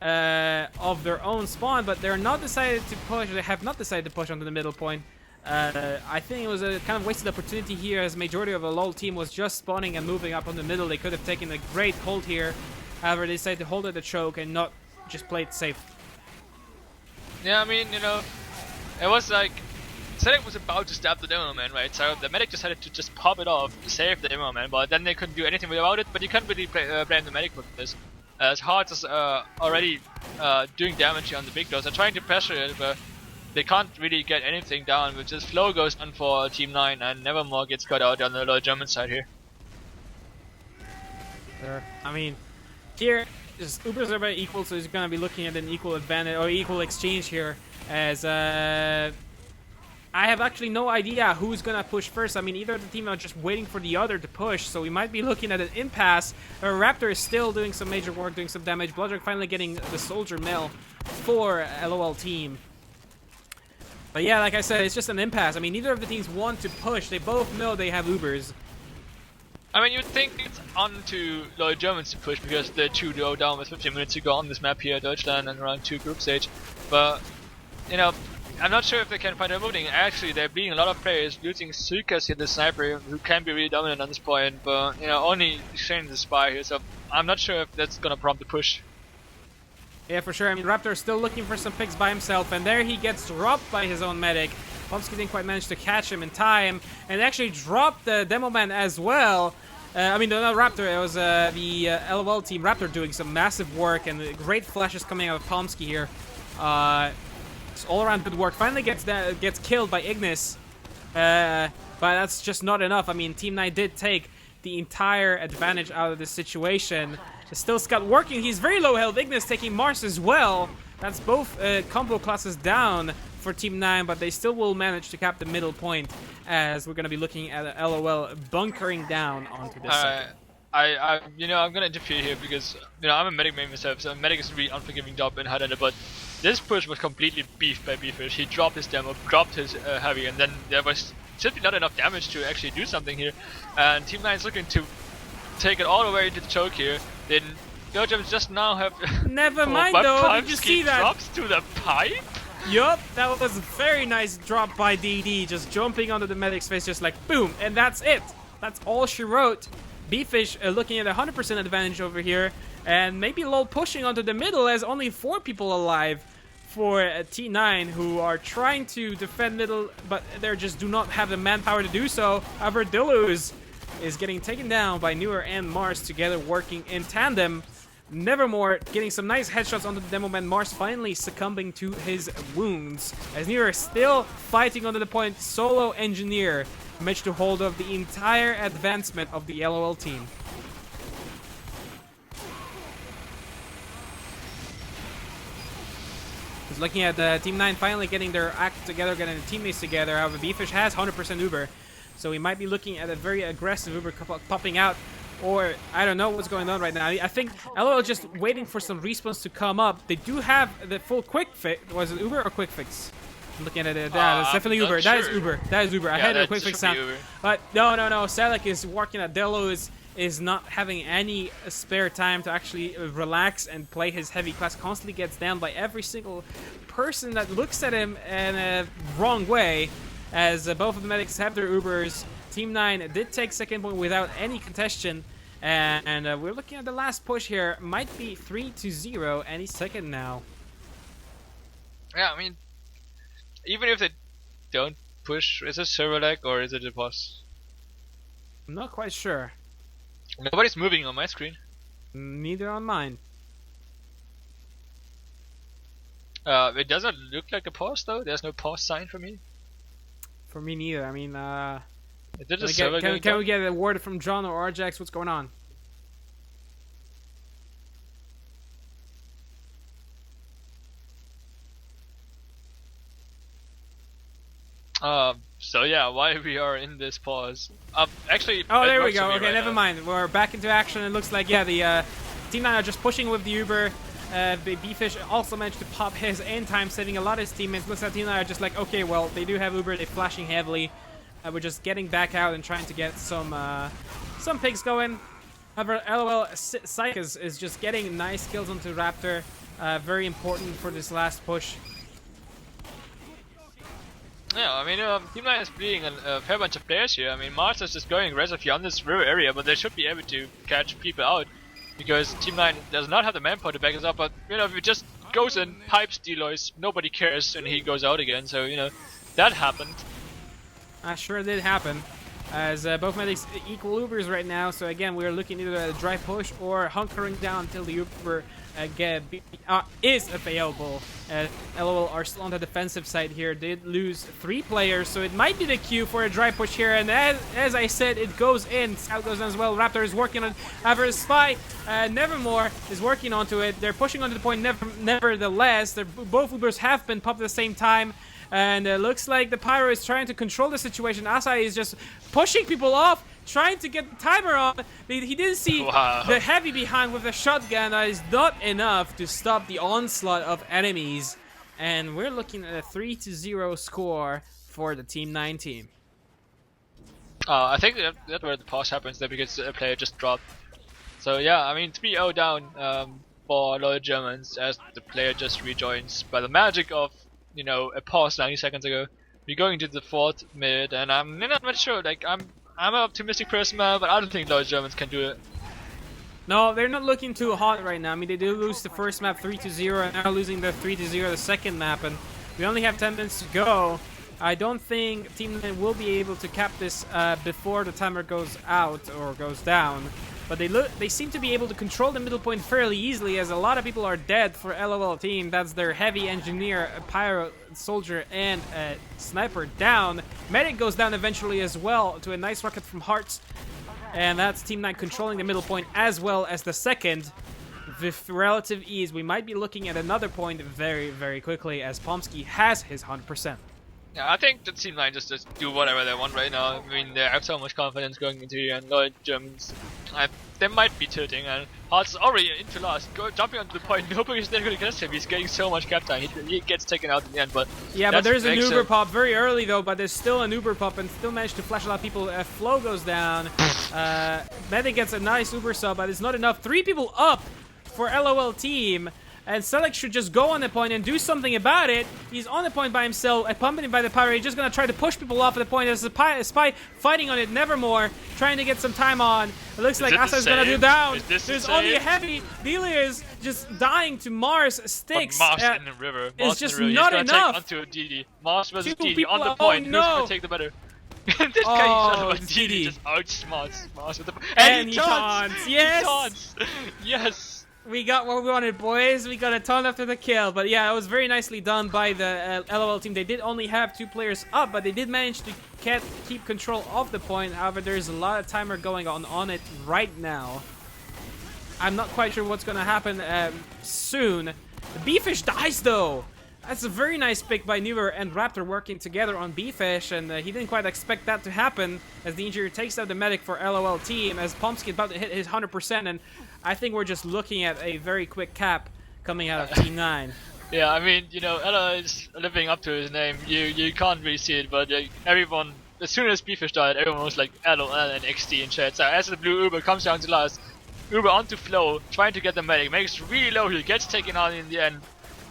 of their own spawn, but they're not decided to push. They have not decided to push onto the middle point. I think it was a kind of wasted opportunity here, as majority of the LoL team was just spawning and moving up on the middle. They could have taken a great hold here. However, they decided to hold at the choke and not just play it safe. Yeah, I mean, you know, it was like Zedek was about to stab the demo man, right? So the medic decided to just pop it off to save the demo man, but then they couldn't do anything about it. But you can't really blame the medic for this. As Heart is already doing damage here on the big doors. They're trying to pressure it, but they can't really get anything down, which is flow goes on for Team 9 and Nevermore gets cut out on the LOLGerman side here. I mean, here, Ubers are very equal, so he's going to be looking at an equal advantage, or equal exchange here, as I have actually no idea who's going to push first. I mean, either of the team are just waiting for the other to push, so we might be looking at an impasse. Raptor is still doing some major work, doing some damage. Bloodrock finally getting the soldier mill for LOL team. But yeah, like I said, it's just an impasse. I mean, neither of the teams want to push. They both know they have Ubers. I mean, you'd think it's on to LOLGermans to push because they're 2-0 down with 15 minutes to go on this map here at DeutschLAN and around 2 group stage. But, you know, I'm not sure if they can find a moving. Actually, they're beating a lot of players, losing Suikas here, the sniper, who can be really dominant on this point, but, you know, only exchanging the spy here, so I'm not sure if that's gonna prompt the push. Yeah, for sure. I mean, Raptor is still looking for some picks by himself, and there he gets dropped by his own medic. Pomsky didn't quite manage to catch him in time, and actually dropped the demo man as well. I mean, not Raptor, it was the LOL team. Raptor doing some massive work, and great flashes coming out of Pomsky here. It's all around good work. Finally gets killed by Ignis, but that's just not enough. I mean, Team 9 did take the entire advantage out of this situation. Still Scott working. He's very low health. Ignis taking Mars as well. That's both combo classes down for Team 9, but they still will manage to cap the middle point, as we're going to be looking at LOL bunkering down onto this side. You know, I'm gonna interfere here because, you know, I'm a medic main myself, so medic is a really unforgiving job in Highlander, but this push was completely beefed by Beefish. He dropped his demo, dropped his heavy, and then there was simply not enough damage to actually do something here. And Team 9 is looking to take it all the way to the choke here. Then LOLGermans just now have. Never mind though, did you see that? Drops to the pipe? Yup, that was a very nice drop by DD, just jumping onto the medic's face, just like boom, and that's it. That's all she wrote. Beefish looking at 100% advantage over here, and maybe LOL pushing onto the middle as only 4 people alive for T9, who are trying to defend middle, but they just do not have the manpower to do so. However, Diluz is getting taken down by Newer and Mars together, working in tandem. Nevermore getting some nice headshots onto the demo man. Mars finally succumbing to his wounds, as Newer is still fighting onto the point. Solo engineer managed to hold off the entire advancement of the LOL team. Just looking at Team 9 finally getting their act together, getting their teammates together. However, Beefish has 100% Uber, so we might be looking at a very aggressive Uber popping out, or I don't know what's going on right now. I think LOL just waiting for some respawns to come up. They do have the full quick fix. Was it Uber or quick fix? I'm looking at it. That's definitely Uber. Sure. That is Uber. That is Uber. Yeah, I had a quick fix sound. Uber. But no. Selek is working at Delo is not having any spare time to actually relax and play his heavy class. Constantly gets down by every single person that looks at him in a wrong way, as both of the medics have their Ubers. Team 9 did take second point without any contestation, and we're looking at the last push here. Might be 3-0 any second now. Yeah, I mean, even if they don't push, is it server lag or is it a boss? I'm not quite sure. Nobody's moving on my screen. Neither on mine. It doesn't look like a pause though. There's no pause sign for me. For me neither. I mean, can we get a word from John or Arjax? What's going on? So yeah, why we are in this pause? Actually. Oh, there we works for go. me Okay, right never now. mind. We're back into action. It looks like, yeah, the Team 9 are just pushing with the Uber. B-Fish also managed to pop his end time, saving a lot of his teammates. Looks like Team 9 are just like, okay, well, they do have Uber. They're flashing heavily. We're just getting back out and trying to get some picks going. However, LOL Psych is just getting nice kills onto Raptor. Very important for this last push. Yeah, I mean, Team 9 is bleeding a fair bunch of players here. I mean, Mars is just going aggressively on this river area, but they should be able to catch people out because Team 9 does not have the manpower to back us up. But you know, if it just goes and pipes Delois, nobody cares, and he goes out again. So you know, that happened. Sure did happen. As both medics equal Ubers right now, so again, we're looking either at a dry push or hunkering down until the Uber is available. LOL are still on the defensive side here. They did lose 3 players, so it might be the cue for a dry push here. And as I said, it goes in. Scout goes in as well. Raptor is working on it. Spy, Nevermore is working onto it. They're pushing onto the point. Nevertheless, both Ubers have been popped at the same time. And it looks like the Pyro is trying to control the situation. Asai is just pushing people off, trying to get the timer on. He didn't see the heavy behind with the shotgun. That is not enough to stop the onslaught of enemies. And we're looking at a 3-0 score for the Team 9 team. I think that's where the pause happens there because a player just dropped. So yeah, I mean 3-0 down for LOLGermans as the player just rejoins by the magic of, you know, a pause 90 seconds ago. We're going to the 4th mid, and I'm not sure. Like I'm an optimistic person, man, but I don't think LOLGermans can do it. No, they're not looking too hot right now. I mean, they did lose the first map 3-0, and now losing the 3-0 the second map, and we only have 10 minutes to go. I don't think Team 9 will be able to cap this before the timer goes out or goes down. But they seem to be able to control the middle point fairly easily, as a lot of people are dead for LOL team. That's their heavy engineer, a pyro soldier, and a sniper down. Medic goes down eventually as well to a nice rocket from Hearts. And that's Team 9 controlling the middle point as well as the second with relative ease. We might be looking at another point very, very quickly as Pomsky has his 100%. Yeah, I think the Team 9 just do whatever they want right now. I mean, they have so much confidence going into here, and LOLGermans, they might be tilting, and Hearts is already into last, jumping onto the point. Nobody's there going to get him. He's getting so much cap time. He gets taken out in the end, but yeah, but there's an Uber pop very early though. But there's still an Uber pop, and still managed to flash a lot of people. Flow goes down. Medic gets a nice Uber sub, but it's not enough. 3 people up for LOL team. And Select should just go on the point and do something about it. He's on the point by himself, accompanied by the Pyro. He's just going to try to push people off at the point. There's a Spy fighting on it, Nevermore, trying to get some time on. It looks like Asa is going to do down. There's only a heavy. Delia is just dying to Mars sticks. But Mars in the river. It's just not enough. Onto DD. Mars versus DD on the point. Who's going to take the better? This guy DD just outsmarts Mars with the and he taunts. Yes. He taunts. Yes. We got what we wanted, boys. We got a ton after the kill. But yeah, it was very nicely done by the LOL team. They did only have 2 players up, but they did manage to keep control of the point. However, there's a lot of timer going on it right now. I'm not quite sure what's going to happen soon. The B-Fish dies, though. That's a very nice pick by Newer and Raptor working together on B-Fish, and he didn't quite expect that to happen as the injury takes out the medic for LOL team as Pomsky about to hit his 100%, and I think we're just looking at a very quick cap coming out of Team 9. Yeah, I mean, you know, LOL is living up to his name. You can't really see it, but everyone, as soon as B-Fish died, everyone was like LOL and XD in chat. So as the blue Uber comes down to last, Uber onto Flow, trying to get the medic, makes really low, he gets taken out in the end.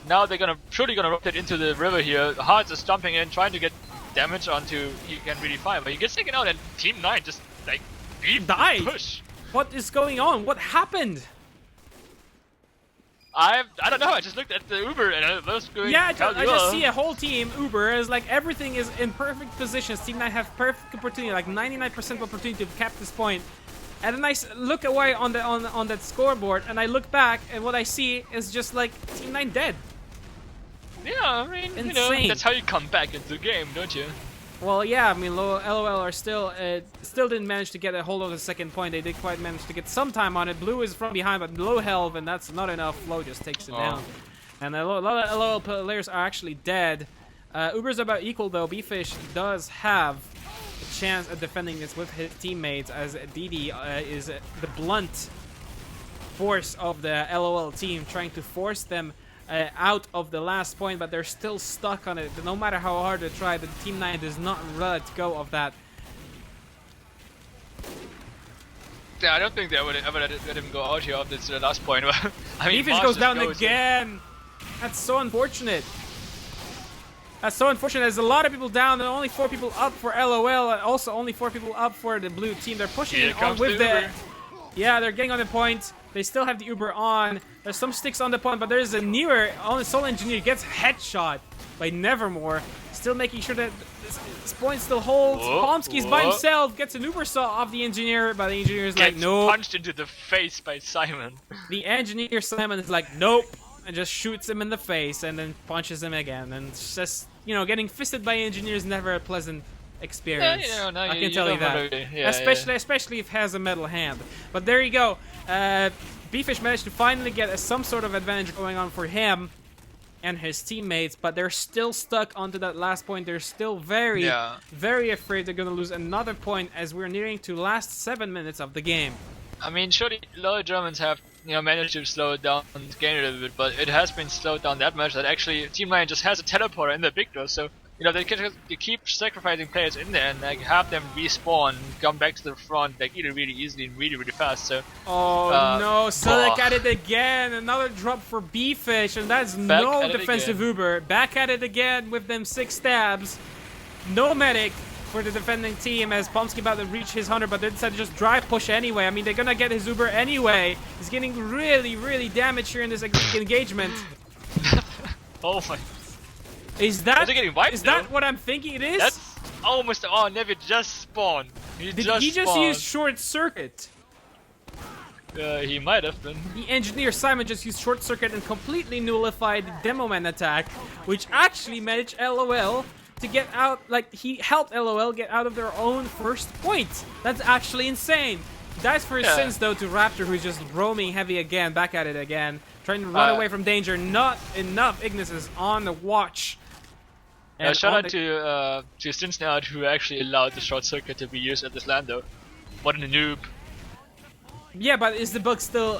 Now they're surely gonna rotate into the river here. Hearts is jumping in, trying to get damage onto he can really fire, but he gets taken out, and Team 9 just like died. Push. What is going on? What happened? I don't know. I just looked at the Uber and I was going. Yeah, I just see a whole team Uber is like everything is in perfect positions. Team 9 have perfect opportunity, like 99% opportunity to cap this point. And then I look away on that scoreboard, and I look back, and what I see is just like Team 9 dead. Yeah, I mean, insane. You know, that's how you come back into the game, don't you? Well, yeah, I mean, LOL are still didn't manage to get a hold of the second point. They did quite manage to get some time on it. Blue is from behind, but low health, and that's not enough. Flow just takes it down. And a lot of LOL players are actually dead. Uber's about equal though. Bfish does have a chance at defending this with his teammates, as DD is the blunt force of the LOL team, trying to force them out of the last point, but they're still stuck on it. No matter how hard they try, the Team 9 does not let go of that. Yeah, I don't think they would ever let him go out here of this last point. I mean, Bfish goes down again. That's so unfortunate. That's so unfortunate. There's a lot of people down, and only 4 people up for LOL, and also only 4 people up for the blue team. They're pushing it on with the... Yeah, they're getting on the point. They still have the Uber on. There's some sticks on the point, but there's a newer on the Soul Engineer gets headshot by Nevermore. Still making sure that this point still holds. Pomsky's by himself, gets an Uber saw off the Engineer, but the Engineer is like, nope. Punched into the face by Simon. The Engineer Simon is like, nope, and just shoots him in the face and then punches him again. And it's just, you know, getting fisted by Engineers is never a pleasant experience. Yeah, you know, I can tell you that. Yeah, especially if it has a metal hand. But there you go. Bfish managed to finally get some sort of advantage going on for him and his teammates, but they're still stuck onto that last point. They're still very, very afraid they're gonna lose another point as we're nearing to last 7 minutes of the game. I mean, surely LOLGermans have, you know, managed to slow it down the game a little bit, but it has been slowed down that much that actually Team 9 just has a teleporter in the big door, so you know, they keep sacrificing players in there and like have them respawn, come back to the front, like either really easily and really fast. So. Oh no! Selec at it again. Another drop for Bfish, and that's no defensive Uber. Back at it again with them 6 stabs. No medic for the defending team as Pomsky about to reach his 100, but they decided to just drive push anyway. I mean, they're gonna get his Uber anyway. He's getting really damaged here in this engagement. Oh my. Is that wiped, what I'm thinking it is? That's almost... Oh, Nevi just spawned. Did he just use short circuit? He might have been. The Engineer Simon just used short circuit and completely nullified the Demo Man attack, which actually managed LOL to get out, like, he helped LOL get out of their own first point. That's actually insane. He dies for his sins, though, to Raptor, who's just roaming heavy again, back at it again, trying to run away from danger. Not enough. Ignis is on the watch. Shout out to Stinsnout, who actually allowed the short circuit to be used at this land, though. What a noob. Yeah, but is the bug still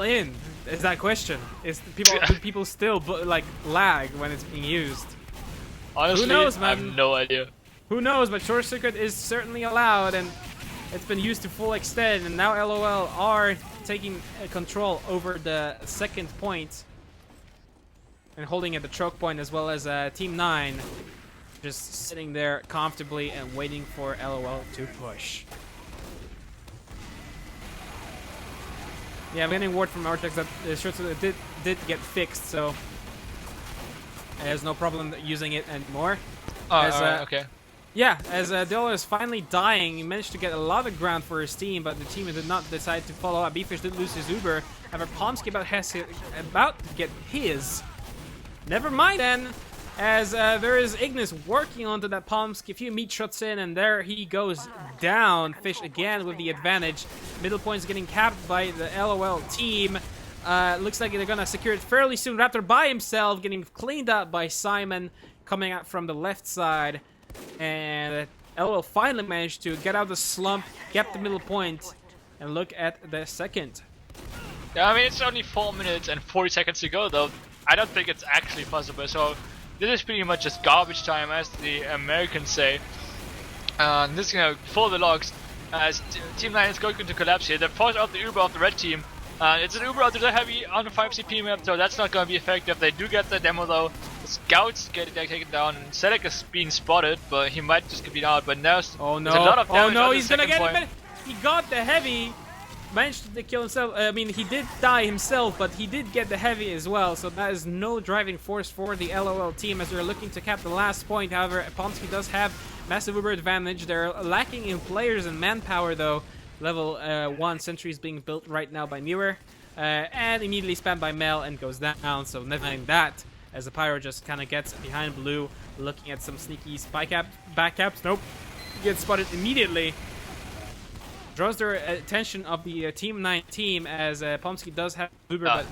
in? Is that question? Is do people still like lag when it's being used? Honestly, who knows, man? I have no idea. Who knows? But short circuit is certainly allowed, and it's been used to full extent. And now LOL are taking control over the second point. And holding at the choke point, as well as Team 9 just sitting there comfortably and waiting for LOL to push. Yeah, I'm getting word from Arjax that the short circuit did get fixed, so there's no problem using it anymore. Oh, okay. Yeah, as Dolo is finally dying, he managed to get a lot of ground for his team, but the team did not decide to follow up. Bfish did lose his Uber. However, Pomsky about to get his. Never mind then, as there is Ignis working onto that Pomsky. A few meat shots in, and there he goes down. Fish again with the advantage. Middle point's getting capped by the LOL team. Looks like they're gonna secure it fairly soon. Raptor by himself, getting cleaned up by Simon, coming out from the left side. And LOL finally managed to get out of the slump, get the middle point, and look at the second. Yeah, I mean, it's only 4 minutes and 40 seconds to go, though. I don't think it's actually possible, so this is pretty much just garbage time, as the Americans say. This, you know, for the logs, as Team 9 is going to collapse here. They force out the Uber of the red team. It's an Uber out the heavy on the 5 CP map, so that's not going to be effective. They do get the demo, though. The scouts get taken down, and Selec is being spotted, but he might just get beat out. But now there's a lot of damage he's gonna get it. He got the heavy. Managed to kill himself. I mean, he did die himself, but he did get the heavy as well. So that is no driving force for the LOL team as they're looking to cap the last point. However, Pomsky does have massive Uber advantage. They're lacking in players and manpower, though. Level 1 sentries being built right now by Newer. And immediately spammed by Mel and goes down. So never mind that, as the Pyro just kind of gets behind Blue, looking at some sneaky back caps. Nope. Gets spotted immediately. Draws their attention of the Team 9 team, as Pomsky does have Uber, but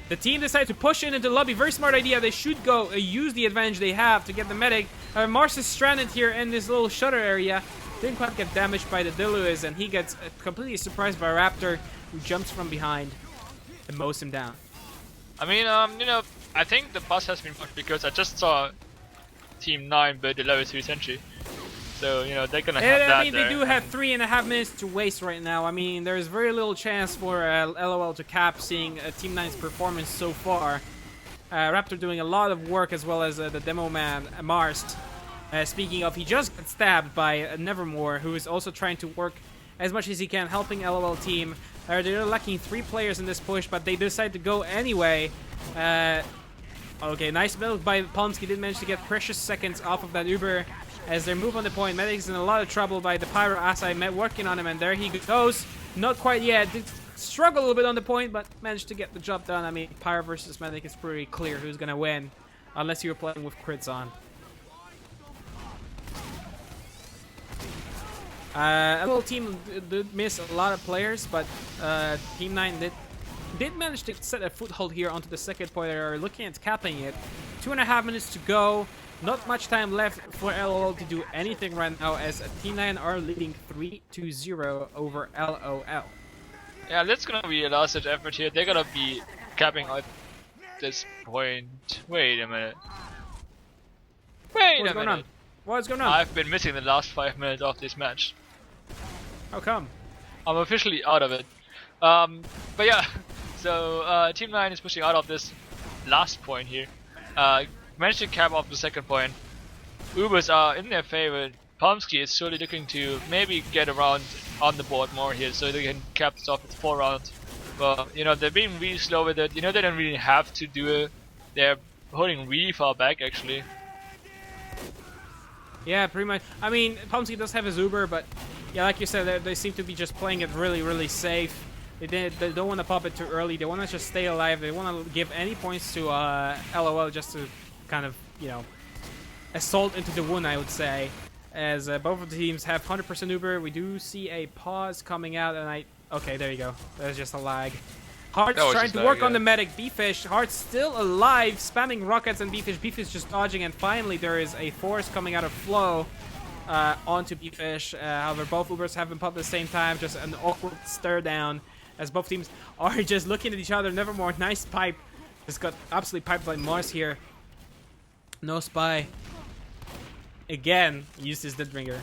The team decided to push into the lobby. Very smart idea. They should go use the advantage they have to get the medic. Mars is stranded here in this little shutter area. Didn't quite get damaged by the Diluis, and he gets completely surprised by Raptor, who jumps from behind and mows him down. I mean, you know, I think the bus has been fucked because I just saw Team 9 build the level 2 sentry. So, you know, they're gonna have that. I mean, there. they do have 3.5 minutes to waste right now. I mean, there's very little chance for LOL to cap seeing Team 9's performance so far. Raptor doing a lot of work, as well as the demo man, Marst. Speaking of, he just got stabbed by Nevermore, who is also trying to work as much as he can, helping LOL team. They're lacking 3 players in this push, but they decide to go anyway. Okay, nice build by Palmsky. Did manage to get precious seconds off of that Uber as they move on the point. Medic's in a lot of trouble by the Pyro Asai working on him, and there he goes. Not quite yet. Did struggle a little bit on the point, but managed to get the job done. I mean, Pyro versus Medic is pretty clear who's gonna win, unless you're playing with crits on. LOL team did miss a lot of players, but Team 9 did manage to set a foothold here onto the second point. They're looking at capping it. 2.5 minutes to go. Not much time left for LOL to do anything right now, as Team 9 are leading 3-0 over LOL. Yeah, that's gonna be a last-ditch effort here. They're gonna be capping at this point. Wait a minute. What's going on? What's going on? I've been missing the last 5 minutes of this match. How come? I'm officially out of it. But yeah, so Team 9 is pushing out of this last point here. Managed to cap off the second point. Ubers are in their favor. Palmsky is surely looking to maybe get around on the board more here, so they can cap this off with 4 rounds. But you know, they're being really slow with it. You know, they don't really have to do it. They're holding really far back actually. Yeah, pretty much. I mean, Palmsky does have his Uber, but yeah, like you said, they seem to be just playing it really, really safe. They don't want to pop it too early. They want to just stay alive. They want to give any points to LOL just to kind of, you know, assault into the wound, I would say. As both of the teams have 100% Uber, we do see a pause coming out, and okay, there you go. There's just a lag. Heart's trying to work on the medic. B-Fish, Heart's still alive, spamming rockets and B-Fish. B-Fish just dodging, and finally there is a force coming out of Flow onto B-Fish. However, both Ubers have been popped at the same time. Just an awkward stare down as both teams are just looking at each other. Nevermore, nice pipe. Just got absolutely piped by Mars here. No spy. Again, used his Deadbringer.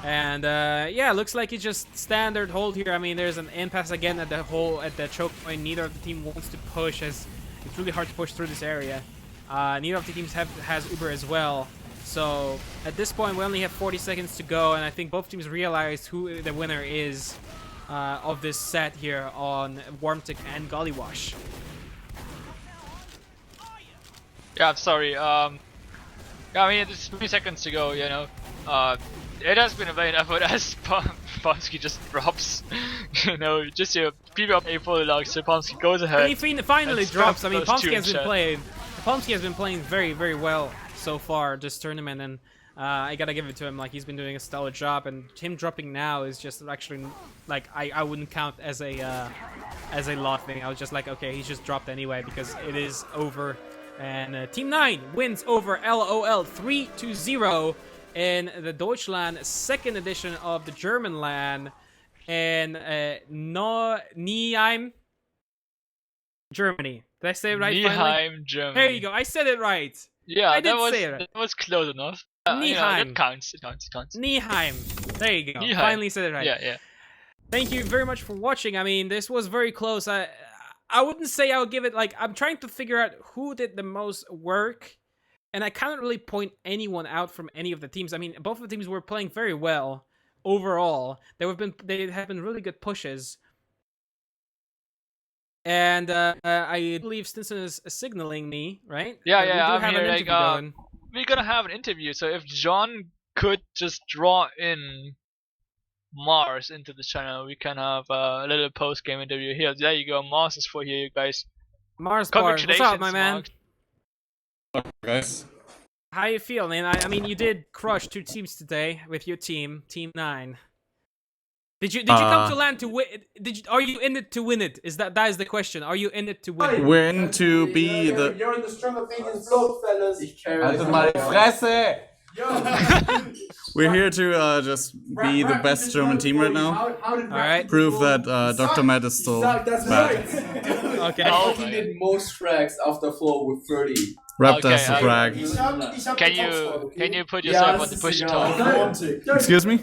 And yeah, looks like it's just standard hold here. I mean, there's an impasse again at the choke point. Neither of the team wants to push, as it's really hard to push through this area. Neither of the teams has Uber as well. So at this point, we only have 40 seconds to go, and I think both teams realize who the winner is of this set here on Wormtic and Gollywash. Yeah, I'm sorry. Yeah, I mean, it's 3 seconds to go, you know. It has been a vain effort as Palmsky just drops. You know, just people up a full log, so Palmsky goes ahead. And he finally drops. I mean, Palmsky has been playing very, very well so far this tournament, and I gotta give it to him. Like, he's been doing a stellar job, and him dropping now is just actually like I wouldn't count as a lot thing. I was just like, okay, he's just dropped anyway because it is over. And Team 9 wins over LOL 3-0 in the DeutschLAN second edition of the German LAN in Nein, Germany. Did I say it right? Nein, Germany. There you go. I said it right. Yeah, I did say it right. That was close enough. Neheim. You know, it counts. It counts. Neheim. There you go. Neheim. Finally said it right. Yeah. Thank you very much for watching. I mean, this was very close. I wouldn't say I would give it, like, I'm trying to figure out who did the most work, and I can't really point anyone out from any of the teams. I mean, both of the teams were playing very well overall. They have been really good pushes. And I believe Stinson is signaling me, right? Yeah, we I'm here. Like, we're gonna have an interview, so if John could just draw in Mars into the channel, we can have a little post-game interview here. There you go, Mars is for here, you guys. Mars Bar, what's up, my man? What's up, guys? How you feeling? I mean, you did crush 2 teams today with your team, Team 9. Did you come to LAN to win? Are you in it to win it? That is the question? Are you in it to win it? We're in to be the. You're in the strong opinions vlog, fellas. Haltet mal die Fresse! We're here to just be the best German team right now. Alright. Prove that Dr. Matt is still bad. Okay. Oh, He did most frags after 4 with 30. Rap Okay, does the brag. Can you put yourself on the push to talk? Excuse me?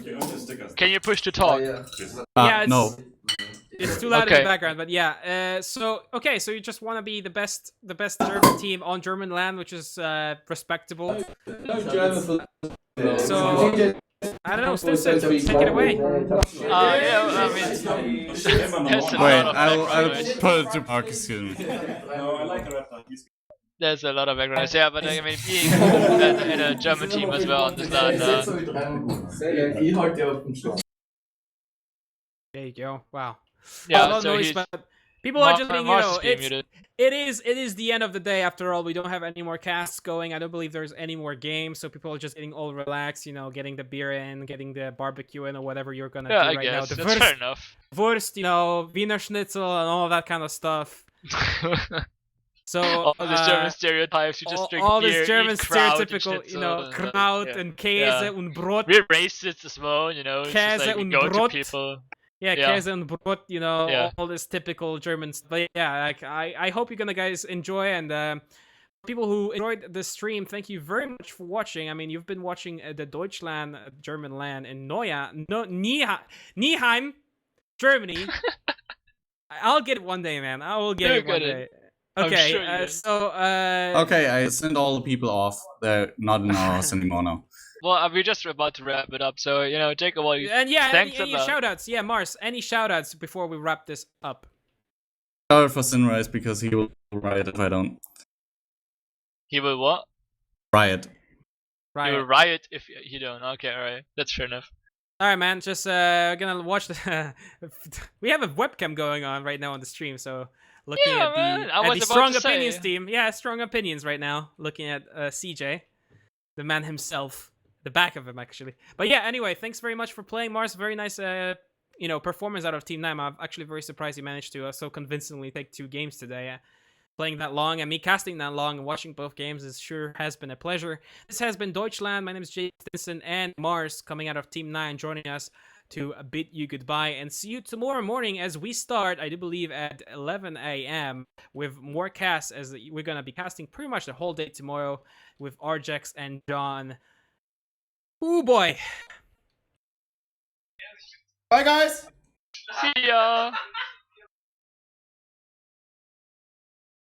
Can you push to talk? Yeah, it's- No. It's too loud in Okay. the background, but yeah. So you just want to be the best German team on German land, which is respectable. So I don't know, Stinson, take it away. Yeah, I mean, there's a Wait, lot of I'll background noise. put it to Park, excuse me. There's a lot of background noise. Yeah, but I mean, being in a German team as well on this land, There you go. Wow. A yeah, lot of so noise, he's but people are just being, Mars is being muted. it is the end of the day after all. We don't have any more casts going. I don't believe there's any more games, so people are just getting all relaxed, getting the beer in, getting the barbecue in, or whatever you're gonna Yeah, do I right now. guess The that's fair enough. Wurst, Wiener Schnitzel and all that kind of stuff. So all these German stereotypes. You just drink all beer, this German eat Kraut and stereotypical, Schnitzel Kraut yeah. and Käse und Brot. We're racist as well, It's just Käse like we und go to Brot. people. Yeah, Yeah. Käse und Brot, Yeah. all this typical German stuff. But yeah, like, I hope you're gonna guys enjoy, and people who enjoyed the stream, thank you very much for watching. I mean, you've been watching the DeutschLAN German LAN in Nieheim, Germany. I'll get it one day, man. I will get You'll it one get it. day. I'm Okay, sure you will. so Okay, I sent all the people off. They're not in our house anymore now. Well, we're just about to wrap it up, so Jacob, while you and yeah, thanks any about- shoutouts? Yeah, Mars, any shoutouts before we wrap this up? Shout out for Sinrise because he will riot if I don't. he will what? Riot. Right. He will riot if you don't. Okay, all right, that's fair enough. All right, man. Just gonna watch the. We have a webcam going on right now on the stream, so looking Yeah, at man, I the was about strong to say. opinions team. Yeah, strong opinions right now. Looking at CJ, the man himself, the back of him actually. But yeah, anyway, thanks very much for playing, Mars. Very nice, performance out of Team Nine. I'm actually very surprised you managed to so convincingly take 2 games today. Playing that long and me casting that long and watching both games sure has been a pleasure. This has been DeutschLAN. My name is Jay Stinson and Mars coming out of Team 9 joining us to bid you goodbye and see you tomorrow morning as we start, I do believe, at 11 a.m. with more casts as we're going to be casting pretty much the whole day tomorrow with Arjax and John. Ooh boy. Bye, guys. See ya.